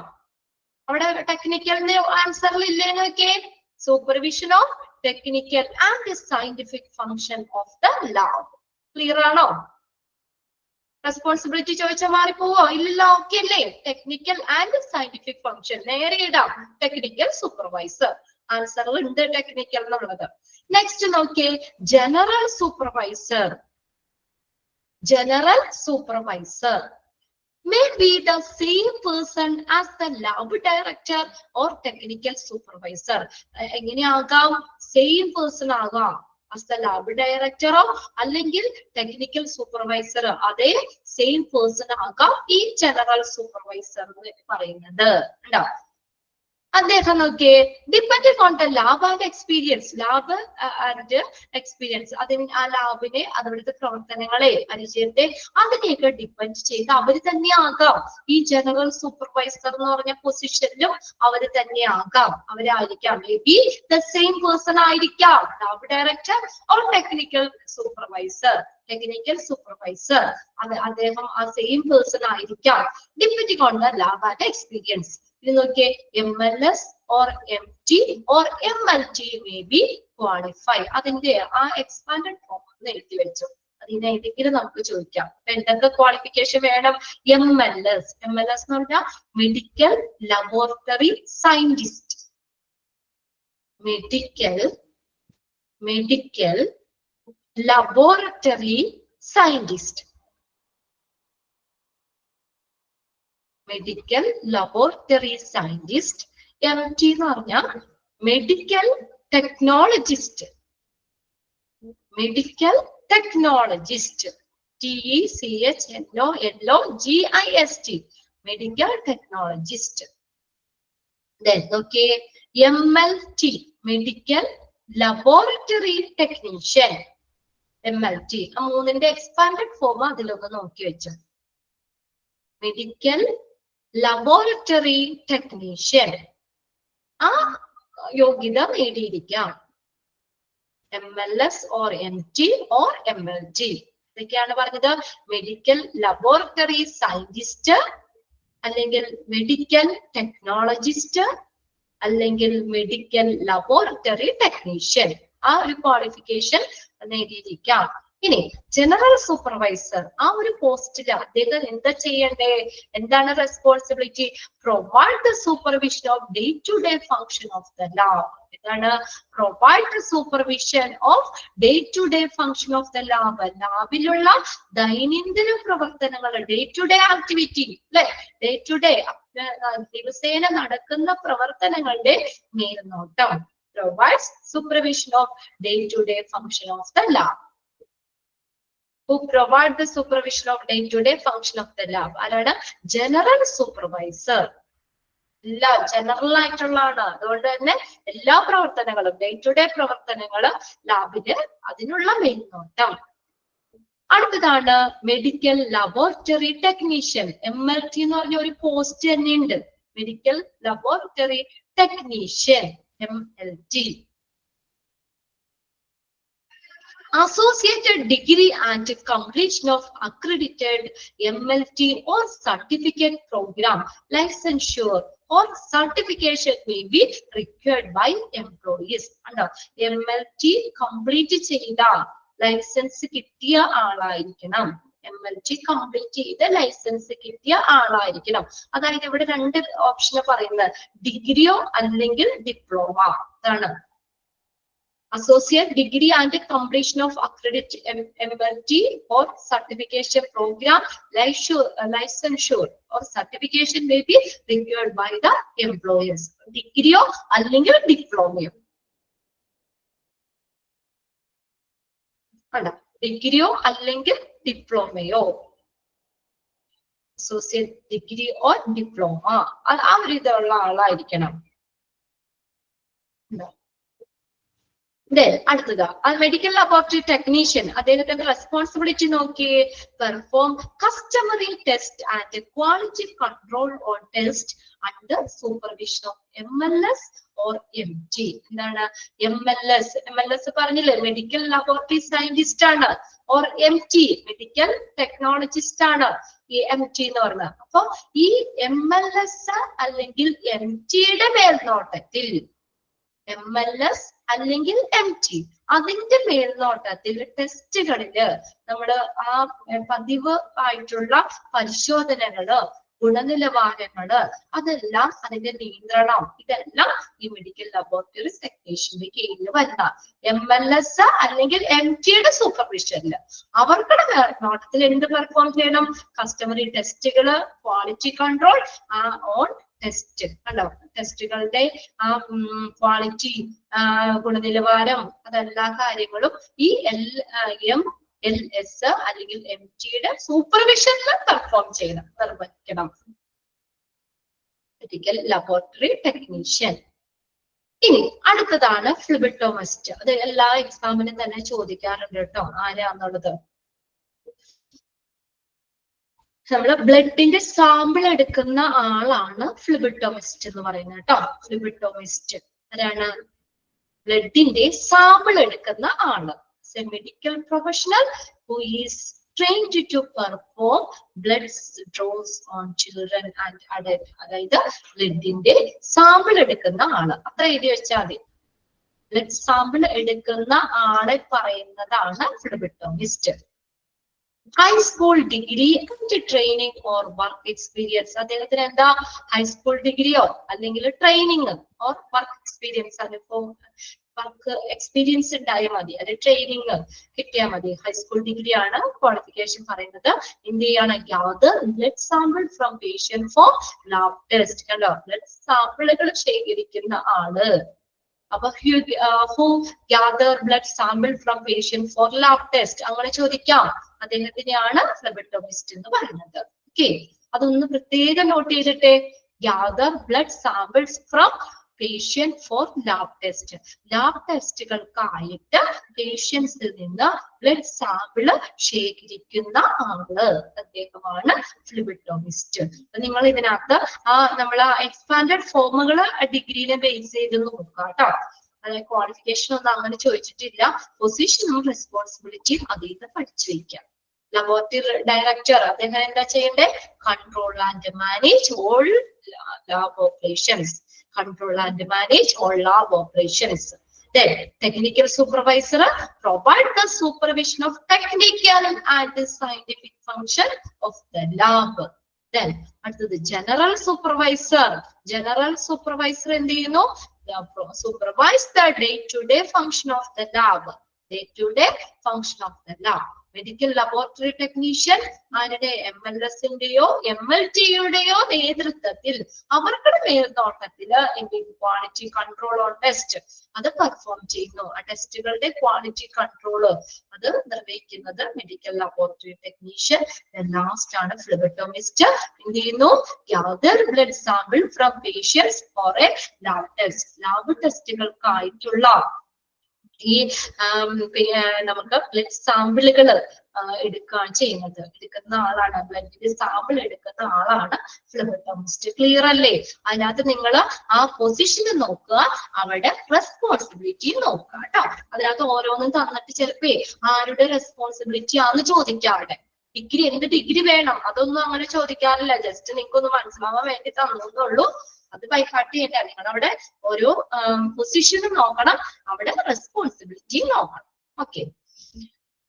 അവിടെ ടെക്നിക്കലിന്റെ ആൻസറിൽ ഇല്ലേന്ന് വെക്കേ. Supervision of technical and scientific function of the lab. Clear ആണോ? റെസ്പോൺസിബിലിറ്റി ചോദിച്ചാൽ മാറിപ്പോവോ? ഇല്ലല്ലോ. ഓക്കെ അല്ലേ? ടെക്നിക്കൽ ആൻഡ് സയന്റിഫിക് ഫംഗ്ഷൻ നേരെ ഇടാം. ടെക്നിക്കൽ സൂപ്പർവൈസർ ആൻസറിൽ ഉണ്ട് ടെക്നിക്കൽ എന്നുള്ളത്. നെക്സ്റ്റ് നോക്കിയേ, general supervisor. General supervisor may be the same person as the lab director or technical supervisor. എങ്ങനെയാകാം? സെയിം പേഴ്സൺ ആകാം. as the lab director അല്ലെങ്കിൽ ടെക്നിക്കൽ സൂപ്പർവൈസർ അതേ സെയിം പേഴ്സൺ ആകാം ഈ ജനറൽ സൂപ്പർവൈസർ എന്ന് പറയുന്നത്. ഉണ്ടോ? അദ്ദേഹം നോക്കിയേ, depending on the lab and experience. Lab and experience അതിന് ആ ലാബിനെ അവിടുത്തെ പ്രവർത്തനങ്ങളെ പരിചയത്തെ അതിനെയൊക്കെ ഡിപ്പെൻഡ് ചെയ്ത് അവർ തന്നെ ആകാം. ഈ ജനറൽ സൂപ്പർവൈസർ എന്ന് പറഞ്ഞ പൊസിഷനിലും അവർ തന്നെ ആകാം. അവരായിരിക്കാം. May be the same person ആയിരിക്കാം. Lab director or technical supervisor. Technical supervisor അദ്ദേഹം ആ സെയിം പേഴ്സൺ ആയിരിക്കാം. Depending on the lab and experience. ഇത് നോക്കിയേ, MLS or MT or MLT may be qualify. അതിന്റെ ആ എക്സ്പാൻഡഡ് ഫോം ഒന്ന് എഴുതി വെച്ചു. അതിനെ ഏതെങ്കിലും നമുക്ക് ചോദിക്കാം. എന്തൊക്കെ ക്വാളിഫിക്കേഷൻ വേണം? MLS എന്ന് പറഞ്ഞാൽ medical laboratory scientist. Medical laboratory scientist. Medical laboratory scientist. MT എന്ന് പറഞ്ഞാൽ medical technologist. Medical technologist. TECHNOLOGIST. Medical technologist. Okay, MLT medical laboratory technician. MLT ആ മൂന്നിന്റെ എക്സ്പാൻഡഡ് ഫോം അതിലൊന്ന് നോക്കി വെച്ചു. മെഡിക്കൽ ലബോറട്ടറി ടെക്നീഷ്യൻ ആ യോഗ്യത നേടിയിരിക്കാം. MLS or MT or MLT. ഇതൊക്കെയാണ് പറഞ്ഞത്. മെഡിക്കൽ ലബോറട്ടറി സയന്റിസ്റ്റ് അല്ലെങ്കിൽ മെഡിക്കൽ ടെക്നോളജിസ്റ്റ് അല്ലെങ്കിൽ മെഡിക്കൽ ലബോറട്ടറി ടെക്നീഷ്യൻ ആ ഒരു ക്വാളിഫിക്കേഷൻ നേടിയിരിക്കാം. ഇനി ജനറൽ സൂപ്പർവൈസർ ആ ഒരു പോസ്റ്റിൽ അദ്ദേഹം എന്താ ചെയ്യണ്ടേ? എന്താണ് responsibility? Provide the supervision of day to day function of the lab. എന്താണ്? Provide the supervision of day to day function of the lab. ലാബിലുള്ള ദൈനംദിന പ്രവർത്തനങ്ങൾ, ഡേ ടു ഡേ ആക്ടിവിറ്റി അല്ലെ, ഡേ ടു ഡേ ദിവസേന നടക്കുന്ന പ്രവർത്തനങ്ങളുടെ മേൽനോട്ടം. Provides supervision of day to day function of the lab. Who provide the supervision of day-to-day function of the lab. ആരാണ്? General supervisor. എല്ലാ ജനറൽ ആയിട്ടുള്ളതാണ്. അതുകൊണ്ട് തന്നെ എല്ലാ പ്രവർത്തനങ്ങളും ഡേ ടു ഡേ പ്രവർത്തനങ്ങള് ലാബില് അതിനുള്ള മേൽനോട്ടം. അടുത്തതാണ് മെഡിക്കൽ ലബോറട്ടറി ടെക്നീഷ്യൻ. MLT എന്ന് പറഞ്ഞ ഒരു പോസ്റ്റ് തന്നെ ഉണ്ട്. Medical laboratory technician MLT. associated degree and completion of accredited MLT or certificate program, licensure or certification may be required by employees. MLT complete ചെയ്ത ലൈസൻസ് കിട്ടിയ ആളായിരിക്കണം. MLT കംപ്ലീറ്റ് ചെയ്ത് ലൈസൻസ് കിട്ടിയ ആളായിരിക്കണം. അതായത് ഇവിടെ രണ്ട് ഓപ്ഷൻ പറയുന്നത്, ഡിഗ്രിയോ അല്ലെങ്കിൽ ഡിപ്ലോമ. അതാണ് associate degree and completion of accredited MLT or certification program, licensure or certification may be required by the employers. Degree അല്ലെങ്കിൽ diploma. ഡിഗ്രിയോ അല്ലെങ്കിൽ ഡിപ്ലോമയോ, അസോസിയേറ്റ് ഡിഗ്രി ഓർ ഡിപ്ലോമ, ആ ഒരു ഇതുള്ള ആളായിരിക്കണം. അടുത്തത് മെഡിക്കൽ ലബോറട്ടറി ടെക്നീഷ്യൻ, അദ്ദേഹത്തിന്റെ റെസ്പോൺസിബിലിറ്റി നോക്കിയേ. Perform customary test and quality control on test under supervision of MLS or MT. എന്താണ് MLS പറഞ്ഞില്ലേ, മെഡിക്കൽ ലബോറട്ടറി സയന്റിസ്റ്റ് ആണ്. ഓർ MT മെഡിക്കൽ ടെക്നോളജിസ്റ്റ് ആണ് ഈ MT എന്ന് പറഞ്ഞത്. അപ്പൊ ഈ MLS അല്ലെങ്കിൽ MTയുടെ മേൽനോട്ടത്തിൽ, MLS അല്ലെങ്കിൽ MT അതിന്റെ മേൽനോട്ടത്തിൽ ടെസ്റ്റുകളില് നമ്മള് ആ പതിവ് ആയിട്ടുള്ള പരിശോധനകള്, ഗുണനിലവാരങ്ങള്, അതെല്ലാം അതിന്റെ നിയന്ത്രണം, ഇതെല്ലാം ഈ മെഡിക്കൽ ലബോറട്ടറി ടെക്നീഷ്യന്റെ കീഴിൽ വരുന്ന MLS അല്ലെങ്കിൽ MTയുടെ സൂപ്പർവിഷനില് അവരുടെ മേൽനോട്ടത്തിൽ എന്ത് പെർഫോം ചെയ്യണം? കസ്റ്റമറി ടെസ്റ്റുകള്, ക്വാളിറ്റി കൺട്രോൾ ഓൺ ടെസ്റ്റ്. കണ്ടോ, ടെസ്റ്റുകളുടെ ആ ക്വാളിറ്റി, ഗുണനിലവാരം, അതെല്ലാ കാര്യങ്ങളും ഈ MLS അല്ലെങ്കിൽ MTയുടെ സൂപ്പർവിഷനിൽ പെർഫോം ചെയ്യണം, നിർവഹിക്കണം മെഡിക്കൽ ലബോറട്ടറി ടെക്നീഷ്യൻ. ഇനി അടുത്തതാണ് ഫ്ലിബിറ്റോമിസ്റ്റ്. അത് എല്ലാ എക്സാമിനും തന്നെ ചോദിക്കാറുണ്ട് കേട്ടോ, ആരാന്നുള്ളത്. നമ്മള് ബ്ലഡിന്റെ സാമ്പിൾ എടുക്കുന്ന ആളാണ് ഫ്ലിബിറ്റോമിസ്റ്റ് എന്ന് പറയുന്നത് കേട്ടോ. ഫ്ലിബിറ്റോമിസ്റ്റ് ആരാണ്? ബ്ലഡിന്റെ സാമ്പിൾ എടുക്കുന്ന ആള്. A medical professional who is trained to perform blood draws on children and adults. അതായത് ബ്ലഡിന്റെ സാമ്പിൾ എടുക്കുന്ന ആള്, അത്ര എഴുതി വെച്ചാൽ മതി. ബ്ലഡ് സാമ്പിൾ എടുക്കുന്ന ആളെ പറയുന്നതാണ് phlebotomist. High school degree and training or work experience. അദ്ദേഹത്തിന് എന്താ ഹൈസ്കൂൾ ഡിഗ്രിയോ അല്ലെങ്കിൽ ട്രെയിനിങ് ഓർ വർക്ക് എക്സ്പീരിയൻസ്, അതിപ്പോ വർക്ക് എക്സ്പീരിയൻസ് ഉണ്ടായാൽ മതി, അത് ട്രെയിനിങ് കിട്ടിയാൽ മതി. ഹൈസ്കൂൾ ഡിഗ്രി ആണ് ക്വാളിഫിക്കേഷൻ പറയുന്നത്. എന്ത് ചെയ്യാണ്? Gather blood sample from patient for lab test. കണ്ടോ, ബ്ലഡ് സാമ്പിളുകൾ ശേഖരിക്കുന്ന ആള്. അപ്പൊ who gather blood sample from patient for lab test, അങ്ങനെ ചോദിക്കാം. അദ്ദേഹത്തിനെയാണ് ഫ്ലെബറ്റോമിസ്റ്റ് എന്ന് പറയുന്നത്. ഓക്കെ, അതൊന്ന് പ്രത്യേകം നോട്ട് ചെയ്തിട്ടെ. Gather blood samples from patient for lab test. Lab ടെസ്റ്റുകൾക്കായിട്ട് പേഷ്യൻസിൽ നിന്ന് ബ്ലഡ് സാമ്പിള് ശേഖരിക്കുന്ന ആള്, അദ്ദേഹമാണ് ഫ്ലിബിറ്റോമിസ്റ്റ്. അപ്പൊ നിങ്ങൾ ഇതിനകത്ത് നമ്മൾ എക്സ്പാൻഡഡ് ഫോമുകള് ഡിഗ്രീനെ ബേസ് ചെയ്ത് നോക്കുക കേട്ടോ. അതായത് ക്വാളിഫിക്കേഷൻ ഒന്നും അങ്ങനെ ചോദിച്ചിട്ടില്ല. പൊസിഷനും റെസ്പോൺസിബിലിറ്റിയും അതിൽ പഠിച്ചു വയ്ക്കാം. ലബോറട്ടറി ഡയറക്ടർ, അദ്ദേഹം എന്താ ചെയ്യണ്ടേ? Control and manage all lab operations. Control and manage all lab operations. Then technical supervisor provide the supervision of technical and scientific function of the lab. Then അടുത്തത് general supervisor. General supervisor എന്ത് ചെയ്യുന്നു? Supervise the day-to-day function of the lab. Day-to-day function of the lab. Medical laboratory technician ആരുടെ? MLS-ന്റെയോ MLT-യുടെയോ നേതൃത്വത്തിൽ അവരുടെ മേൽനോട്ടത്തില് ക്വാളിറ്റി കൺട്രോൾ ഓൺ ടെസ്റ്റ് അത് പെർഫോം ചെയ്യുന്നു. ആ ടെസ്റ്റുകളുടെ ക്വാളിറ്റി കൺട്രോള് അത് നിർവഹിക്കുന്നത് മെഡിക്കൽ ലബോറട്ടറി ടെക്നീഷ്യൻ. ലാസ്റ്റ് ആണ് ഫ്ലിബിറ്റോമിസ്റ്റ്. എന്ത് ചെയ്യുന്നു? Gather blood sample from patients for a lab test. Lab ടെസ്റ്റുകൾക്കായിട്ടുള്ള ഈ നമുക്ക് ബ്ലഡ് സാമ്പിളുകൾ എടുക്കുകയാണ് ചെയ്യുന്നത്. എടുക്കുന്ന ആളാണ്, ബ്ലഡിന്റെ സാമ്പിൾ എടുക്കുന്ന ആളാണ് ഫ്ലെബോട്ടോമിസ്റ്റ്. ക്ലിയർ അല്ലേ? അതിനകത്ത് നിങ്ങൾ ആ പൊസിഷൻ നോക്കുക, അവിടെ റെസ്പോൺസിബിലിറ്റി നോക്കുക കേട്ടോ. അതിനകത്ത് ഓരോന്നും തന്നിട്ട് ചിലപ്പോ ആരുടെ റെസ്പോൺസിബിലിറ്റി ആണെന്ന് ചോദിക്കാറുണ്ട്. ഡിഗ്രി, എന്ത് ഡിഗ്രി വേണം അതൊന്നും അങ്ങനെ ചോദിക്കാറില്ല. ജസ്റ്റ് നിങ്ങൾക്കൊന്ന് മനസ്സിലാവാൻ വേണ്ടി തന്നേന്നുള്ളൂ. അത് ബൈഹാർട്ട് ചെയ്യണ്ട. നിങ്ങൾ അവിടെ ഓരോ പൊസിഷനും നോക്കണം, അവിടെ റെസ്പോൺസിബിലിറ്റി നോക്കണം. ഓക്കെ,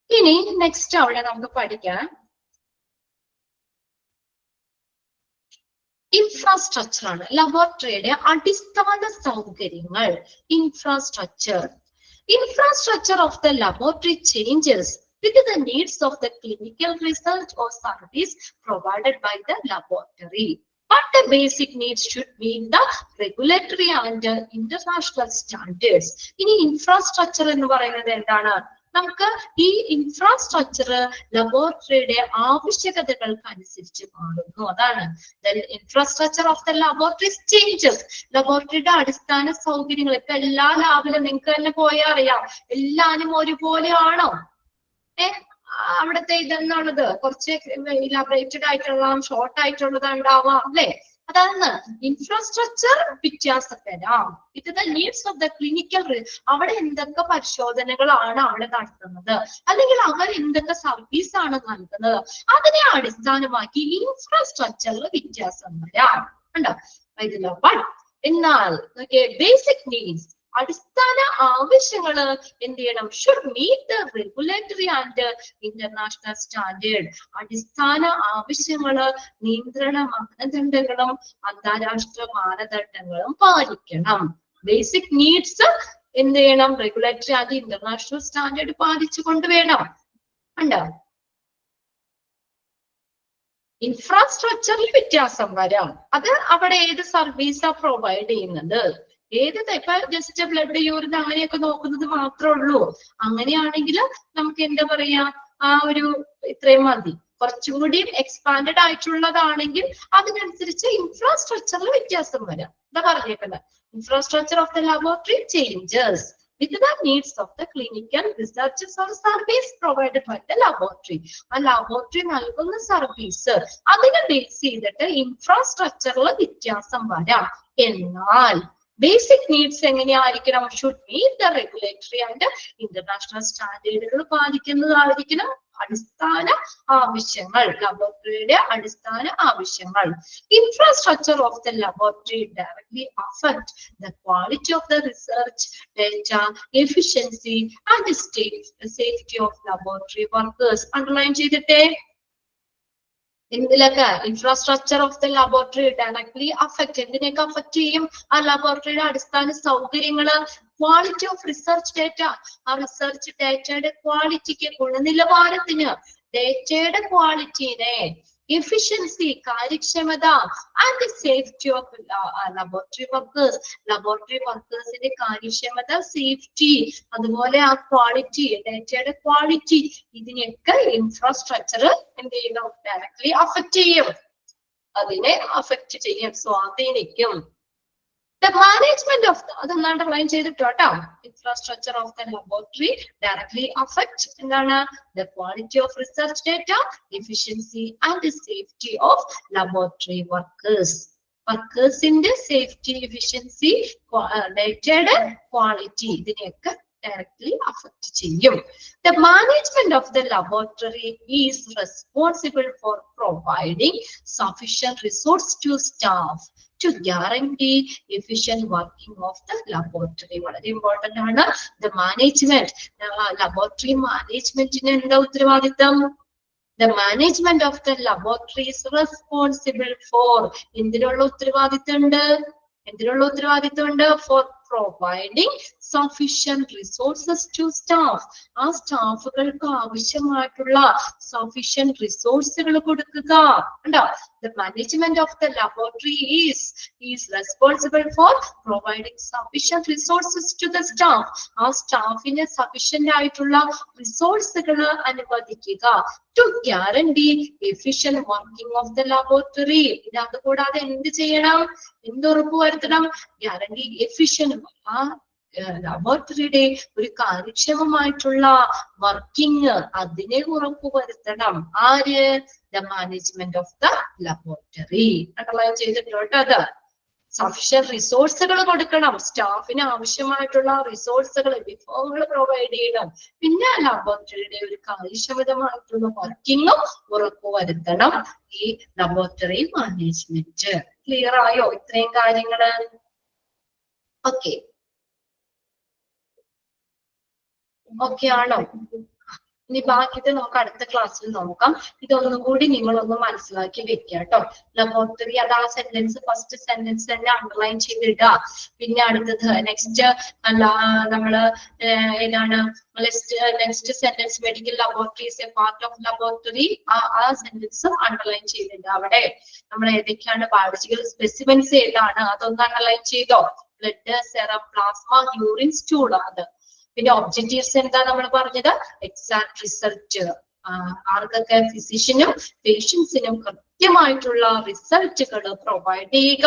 ഇനി നെക്സ്റ്റ് അവിടെ നമുക്ക് പഠിക്കാം ഇൻഫ്രാസ്ട്രക്ചർ ആണ്. ലബോറട്ടറിയുടെ അടിസ്ഥാന സൗകര്യങ്ങൾ. Infrastructure of the laboratory changes with the needs of the clinical research or service provided by the laboratory. But the basic needs should meet the regulatory and international standards. ഇനി ഇൻഫ്രാസ്ട്രക്ചർ എന്ന് പറയുന്നത് എന്താണ്? നമുക്ക് ഈ ഇൻഫ്രാസ്ട്രക്ചർ ലബോറട്ടറിയുടെ ആവശ്യകതകൾക്ക് അനുസരിച്ച് മാറുന്നു. അതാണ് infrastructure of the laboratory changes. ലബോറട്ടറിയുടെ അടിസ്ഥാന സൗകര്യങ്ങൾ. ഇപ്പൊ എല്ലാ ലാബിലും നിങ്ങൾക്ക് തന്നെ പോയാൽ അറിയാം, എല്ലാരും ഒരുപോലെ ആണോ? അവിടുത്തെ ഇതെന്നുള്ളത് കുറച്ച് ഇലാബറേറ്റഡ് ആയിട്ടുള്ള ഷോർട്ട് ആയിട്ടുള്ളത് ഉണ്ടാവാം അല്ലെ? അതാണ് ഇൻഫ്രാസ്ട്രക്ചർ വ്യത്യാസം വരാം. ഇത് the needs of the clinical. അവിടെ എന്തൊക്കെ പരിശോധനകളാണ് അവിടെ നടത്തുന്നത്, അല്ലെങ്കിൽ അവർ എന്തൊക്കെ സർവീസ് ആണ് നൽകുന്നത്, അതിനെ അടിസ്ഥാനമാക്കി ഇൻഫ്രാസ്ട്രക്ചറിൽ വ്യത്യാസം വരാം. ഉണ്ടോ? ഇതില്ല. എന്നാൽ ബേസിക് നീഡ്സ്, അടിസ്ഥാന ആവശ്യങ്ങൾ എന്ത് ചെയ്യണം? Should meet the regulatory and international standard. അടിസ്ഥാന ആവശ്യങ്ങള് നിയന്ത്രണ മാനദണ്ഡങ്ങളും അന്താരാഷ്ട്ര മാനദണ്ഡങ്ങളും പാലിക്കണം. ബേസിക് നീഡ്സ് എന്ത് ചെയ്യണം? റെഗുലേറ്ററി ആൻഡ് ഇന്റർനാഷണൽ സ്റ്റാൻഡേർഡ് പാലിച്ചുകൊണ്ട് വേണം. ഉണ്ടോ? ഇൻഫ്രാസ്ട്രക്ചറിൽ വ്യത്യാസം വരാം. അത് അവിടെ ഏത് സർവീസാ പ്രൊവൈഡ് ചെയ്യുന്നത്, ഏത് ഇപ്പൊ ജസ്റ്റ് ബ്ലഡ്, യൂറിൻ അങ്ങനെയൊക്കെ നോക്കുന്നത് മാത്രമേ ഉള്ളൂ. അങ്ങനെയാണെങ്കിൽ നമുക്ക് എന്താ പറയാ, ആ ഒരു ഇത്രയും മതി. കുറച്ചുകൂടി എക്സ്പാൻഡഡ് ആയിട്ടുള്ളതാണെങ്കിൽ അതിനനുസരിച്ച് ഇൻഫ്രാസ്ട്രക്ചറിൽ വ്യത്യാസം വരാം. എന്താ പറഞ്ഞേക്കുന്നത്? Infrastructure of the laboratory changes with the needs of the clinical research or service provided by the laboratory. ആ ലബോറട്ടറി നൽകുന്ന സർവീസ് അതിനെ ബേസ് ചെയ്തിട്ട് ഇൻഫ്രാസ്ട്രക്ചറിൽ വ്യത്യാസം വരാം. എന്നാൽ ബേസിക് നീഡ്സ് എങ്ങനെയായിരിക്കണം? Should meet the regulatory and international സ്റ്റാൻഡേർഡുകൾ പാലിക്കുന്നതായിരിക്കണം. അടിസ്ഥാന ആവശ്യങ്ങൾ, ലബോറട്ടറിയുടെ അടിസ്ഥാന ആവശ്യങ്ങൾ. Infrastructure of the laboratory directly affect the quality of the research data, efficiency and safety of laboratory workers. Underline ചെയ്തിട്ടേ. എന്തിലൊക്കെ? Infrastructure of the laboratory directly affect. എന്തിനെയൊക്കെ അഫക്ട് ചെയ്യും? ആ ലബോറട്ടറിയുടെ അടിസ്ഥാന സൗകര്യങ്ങള്, ക്വാളിറ്റി ഓഫ് റിസർച്ച് ഡേറ്റ, ആ റിസർച്ച് ഡേറ്റയുടെ ക്വാളിറ്റിക്ക്, ഗുണനിലവാരത്തിന്, ഡേറ്റയുടെ ക്വാളിറ്റിനെ, എഫിഷ്യൻസി കാര്യക്ഷമത, and safety of laboratory workers, laboratory വർക്കേഴ്സിന്റെ കാര്യക്ഷമത, സേഫ്റ്റി, അതുപോലെ ആ ക്വാളിറ്റി, ഡേറ്റയുടെ ക്വാളിറ്റി, ഇതിനെയൊക്കെ ഇൻഫ്രാസ്ട്രക്ചർ എന്ത് ചെയ്യും? ഡയറക്ട്ലി അഫക്ട് ചെയ്യും. അതിനെ അഫക്ട് ചെയ്യും, സ്വാധീനിക്കും. The management of the, അതൊന്ന് അണ്ടർലൈൻ ചെയ്തിട്ടോ. Infrastructure of the laboratory directly affect എന്താണ്? The quality of research data, efficiency and safety of laboratory workers. വർക്കേഴ്സിന്റെ സേഫ്റ്റി, എഫിഷ്യൻസി, ഡേറ്റയുടെ ക്വാളിറ്റി, ഇതിനെയൊക്കെ directly affect ചെയ്യും. The management of the laboratory is responsible for providing sufficient resource to staff to guarantee efficient working of the laboratory. വളരെ important ആണ്. The management, laboratory management ന് എന്താ ഉത്തരവാദിത്തം? The management of the laboratory is responsible for എന്തിനുള്ള ഉത്തരവാദിത്തമുണ്ട്? For providing sufficient resources to staff. ആ സ്റ്റാഫുകൾക്ക് ആവശ്യമായിട്ടുള്ള സഫിഷ്യന്റ് റിസോഴ്സുകൾ കൊടുക്കുക. ഉണ്ടോ? The management of the laboratory is responsible for providing sufficient resources to the staff. ആ സ്റ്റാഫിന് സഫിഷ്യന്റ് ആയിട്ടുള്ള റിസോഴ്സുകൾ അനുവദിക്കുക. To guarantee efficient working of the laboratory. ഇത് കൂടാതെ എന്ത് ചെയ്യണം? എന്ത് ഉറപ്പുവരുത്തണം? ഗ്യാരണ്ടി എഫിഷ്യന്റ്, ആ ലബോറട്ടറിയുടെ ഒരു കാര്യക്ഷമമായിട്ടുള്ള വർക്കിംഗ് അതിനെ ഉറപ്പുവരുത്തണം. ആര്? The management of the laboratory. Underline ചെയ്തിട്ടുണ്ട്. അത് സഫിഷ്യന്റ് റിസോഴ്സുകൾ കൊടുക്കണം. സ്റ്റാഫിന് ആവശ്യമായിട്ടുള്ള റിസോഴ്സുകൾ, വിഭവങ്ങൾ പ്രൊവൈഡ് ചെയ്യണം. പിന്നെ ലബോറട്ടറിയുടെ ഒരു കാര്യക്ഷമതമായിട്ടുള്ള വർക്കിംഗും ഉറപ്പുവരുത്തണം ഈ ലബോറട്ടറി മാനേജ്മെന്റ്. ക്ലിയർ ആയോ ഇത്രയും കാര്യങ്ങള്? ഓക്കെ, ഓക്കെ ആണോ? ഇനി ബാക്കിയത് നമുക്ക് അടുത്ത ക്ലാസ്സിൽ നോക്കാം. ഇതൊന്നും കൂടി നിങ്ങളൊന്ന് മനസ്സിലാക്കി വെക്കുക കേട്ടോ. ലബോറട്ടറി, അത് ആ സെന്റൻസ്, ഫസ്റ്റ് സെന്റൻസ് തന്നെ അണ്ടർലൈൻ ചെയ്തിടുക. പിന്നെ അടുത്തത് നെക്സ്റ്റ് നമ്മള് ഏതാണ് next sentence, medical laboratory is a part of laboratory. ആ സെന്റൻസ് അണ്ടർലൈൻ ചെയ്തിട്ടുണ്ട്. അവിടെ നമ്മൾ ഏതൊക്കെയാണ് ബയോളജിക്കൽ സ്പെസിമെൻസ് ഏതാണ് അതൊന്ന് അണ്ടർലൈൻ ചെയ്തോ. Blood, serum, plasma, urine, stool. അത് പിന്നെ ഒബ്ജക്റ്റീവ്സ് എന്താ നമ്മൾ പറഞ്ഞത്? Exact result. ആർക്കൊക്കെ? ഫിസിഷ്യനും പേഷ്യൻസിനും കൃത്യമായിട്ടുള്ള റിസൾട്ടുകൾ പ്രൊവൈഡ് ചെയ്യുക.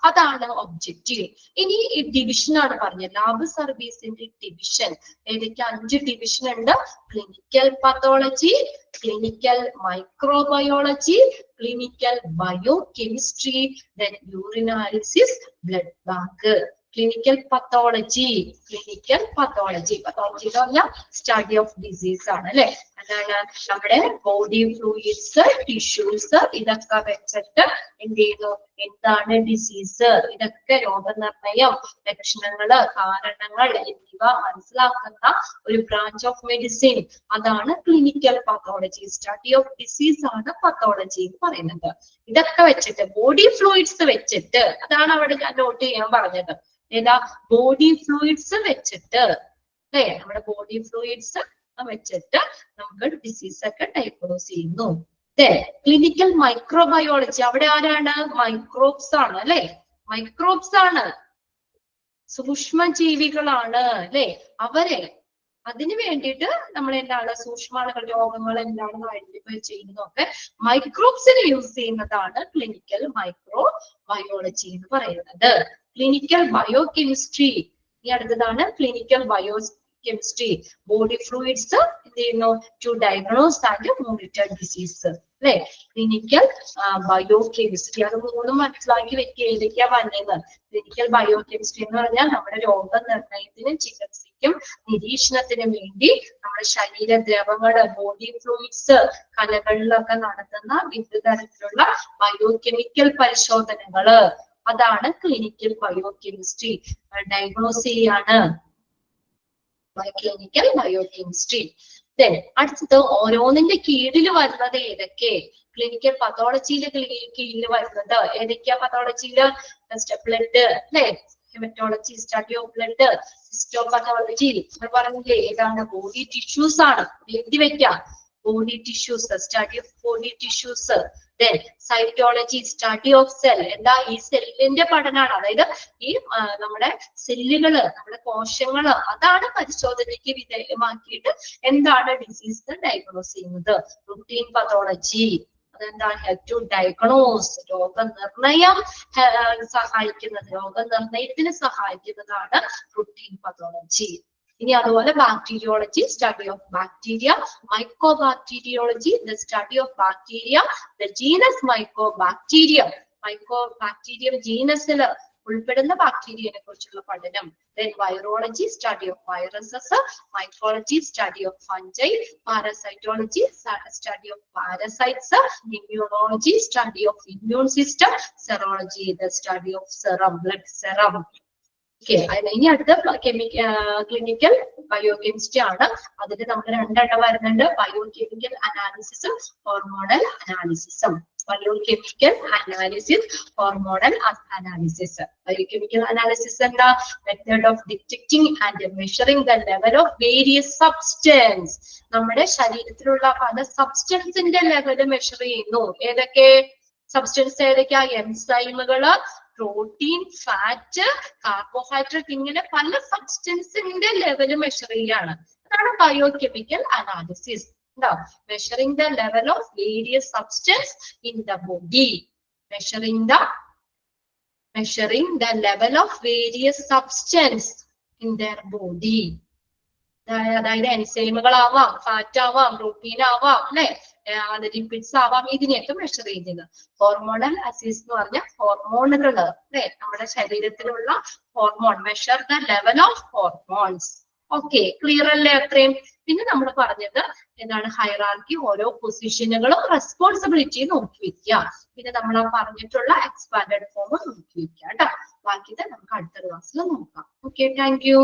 അതാണ് ഒബ്ജക്റ്റീവ്. ഇനി ഡിവിഷൻ ആണ് പറഞ്ഞത്. ലാബ് സർവീസിന്റെ ഡിവിഷൻ ഏതൊക്കെ? 5 ഡിവിഷൻ ഉണ്ട്. Clinical pathology, clinical microbiology, clinical biochemistry, then urinalysis, blood bank. Clinical pathology, clinical pathology എന്ന് പറഞ്ഞാൽ സ്റ്റഡി ഓഫ് ഡിസീസ് ആണ് അല്ലെ. അതാണ് നമ്മുടെ ബോഡി ഫ്ലൂയിഡ്സ്, ടിഷ്യൂസ് ഇതൊക്കെ വെച്ചിട്ട് എന്ത് ചെയ്യുന്നു? എന്താണ് ഡിസീസ്, ഇതൊക്കെ രോഗനിർണയം, ലക്ഷണങ്ങള്, കാരണങ്ങൾ എന്നിവ മനസ്സിലാക്കുന്ന ഒരു ബ്രാഞ്ച് ഓഫ് മെഡിസിൻ. അതാണ് clinical pathology. Study of disease ആണ് പത്തോളജി എന്ന് പറയുന്നത്. ഇതൊക്കെ വെച്ചിട്ട് ബോഡി ഫ്ലൂയിഡ്സ് വെച്ചിട്ട്, അതാണ് അവിടെ ഞാൻ നോട്ട് ചെയ്യാൻ പറഞ്ഞത്. ഏതാ? ബോഡി ഫ്ലൂയിഡ്സ് വെച്ചിട്ട് അല്ലെ, നമ്മുടെ ബോഡി ഫ്ലൂയിഡ്സ് വെച്ചിട്ട് നമുക്ക് ഡിസീസ് ഒക്കെ ഡയഗ്നോസ് ചെയ്യുന്നു. ക്ലിനിക്കൽ മൈക്രോബയോളജി, അവിടെ ആരാണ്? മൈക്രോബ്സ് ആണ് അല്ലെ. മൈക്രോബ്സ് ആണ്, സൂക്ഷ്മജീവികളാണ് അല്ലെ. അവരെ അതിനു വേണ്ടിയിട്ട് നമ്മൾ എന്താണ് സൂക്ഷ്മാണുക്കൾ, രോഗങ്ങൾ എന്താണെന്ന് ഐഡന്റിഫൈ ചെയ്യുന്നതൊക്കെ മൈക്രോബ്സിന് യൂസ് ചെയ്യുന്നതാണ് ക്ലിനിക്കൽ മൈക്രോ ബയോളജി എന്ന് പറയുന്നത്. ക്ലിനിക്കൽ ബയോ കെമിസ്ട്രി, ഈ അടുത്തതാണ് clinical biochemistry. Body fluids എന്ത് ചെയ്യുന്നു? To diagnose and monitor disease അല്ലെ. ക്ലിനിക്കൽ ബയോ കെമിസ്ട്രി, അത് മൂന്നും മനസ്സിലാക്കി വെക്കുക. ഏതൊക്കെയാ വന്നത്? ക്ലിനിക്കൽ ബയോ കെമിസ്ട്രി എന്ന് പറഞ്ഞാൽ നമ്മുടെ രോഗനിർണയത്തിനും ചികിത്സയ്ക്കും നിരീക്ഷണത്തിനും വേണ്ടി നമ്മുടെ ശരീരദ്രവങ്ങള്, ബോഡി ഫ്ലൂയിഡ്സ്, കലകളിലൊക്കെ നടത്തുന്ന വിവിധ തരത്തിലുള്ള ബയോകെമിക്കൽ പരിശോധനകള്, അതാണ് ക്ലിനിക്കൽ ബയോ കെമിസ്ട്രി. ഡയഗ്നോസ് ചെയ്യാണ് ക്ലിനിക്കൽ ബയോ കെമിസ്ട്രി. അടുത്തത് ഓരോന്നിന്റെ കീഴിൽ വരുന്നത് ഏതൊക്കെ? ക്ലിനിക്കൽ പത്തോളജിയിലെ കീഴിൽ വരുന്നത് ഏതൊക്കെയാ? പത്തോളജിയില് ബ്ലഡ് അല്ലെ, haematology study of blood, histopathology പറഞ്ഞില്ലേ ഏതാണ്? ബോഡി ടിഷ്യൂസ് ആണ്. എഴുതി വെക്കാം. Body tissues, study of body tissues. Then cytology, study of cell. എന്താ? ഈ സെല്ലിന്റെ പഠനമാണ്. അതായത് ഈ നമ്മുടെ സെല്ലുകള്, നമ്മുടെ കോശങ്ങള്, അതാണ് പരിശോധനയ്ക്ക് വിധേയമാക്കിയിട്ട് എന്താണ് ഡിസീസ് ഡയഗ്നോസ് ചെയ്യുന്നത്. റുട്ടീൻ പത്തോളജി, അതെന്താണ്? ഹെൽപ് ടു ഡയഗ്നോസ്, രോഗനിർണയം സഹായിക്കുന്നത്, രോഗനിർണയത്തിന് സഹായിക്കുന്നതാണ് റുട്ടീൻ പത്തോളജി. ഇനി അതുപോലെ bacteriology, study of bacteria, mycobacteriology, the study of bacteria, the genus mycobacterium. Mycobacterium ജീനസിൽ ഉൾപ്പെടുന്ന ബാക്ടീരിയനെ കുറിച്ചുള്ള പഠനം. Then virology, study of viruses, mycology, study of fungi, parasitology, study of parasites, immunology, study of immune system, serology, the study of serum, blood serum. ഇനി അടുത്ത ക്ലിനിക്കൽ ബയോകെമിസ്ട്രി ആണ്. അതിന് നമുക്ക് 2 എണ്ണം വരുന്നുണ്ട്. ബയോകെമിക്കൽ അനാലിസിസും ഹോർമോണൽ അനാലിസിസും. Biochemical analysis, hormonal analysis. Biochemical analysis എന്താ? Method of detecting and measuring the level of various substance. നമ്മുടെ ശരീരത്തിലുള്ള പല സബ്സ്റ്റൻസിന്റെ ലെവല് മെഷർ ചെയ്യുന്നു. ഏതൊക്കെ സബ്സ്റ്റൻസ്? ഏതൊക്കെയാ? എൻസൈമുകള്, പ്രോട്ടീൻ, ഫാറ്റ്, കാർബോഹൈഡ്രേറ്റ്, ഇങ്ങനെ പല സബ്സ്റ്റൻസിന്റെ ലെവല് മെഷർ ചെയ്യാണ്. അതാണ് biochemical analysis. Measuring the level of various substance in the body. Measuring the level of various substance in their body. അതായത് എൻസൈമുകളാവാം, ഫാറ്റ് ആവാം, പ്രോട്ടീൻ ആവാം, അല്ലെ, ലിപ്പിഡ്സ് ആവാം, ഇതിനെയൊക്കെ മെഷർ ചെയ്യുന്നത്. ഹോർമോണൽ അസീസ് എന്ന് പറഞ്ഞ ഹോർമോണുകൾ, അല്ലെ, നമ്മുടെ ശരീരത്തിലുള്ള hormone, measure the level of hormones. Okay, clear അല്ലേ അത്രയും? പിന്നെ നമ്മൾ പറഞ്ഞത് എന്താണ്, ഹൈറാർക്കി, ഓരോ പൊസിഷനുകളും റെസ്പോൺസിബിലിറ്റി നോക്കി വെക്കുക. പിന്നെ നമ്മൾ ആ പറഞ്ഞിട്ടുള്ള എക്സ്പാൻഡഡ് ഫോം നോക്കി വെക്കുക കേട്ടോ. ബാക്കി നമുക്ക് അടുത്ത ക്ലാസ്സിൽ നോക്കാം. Okay, thank you.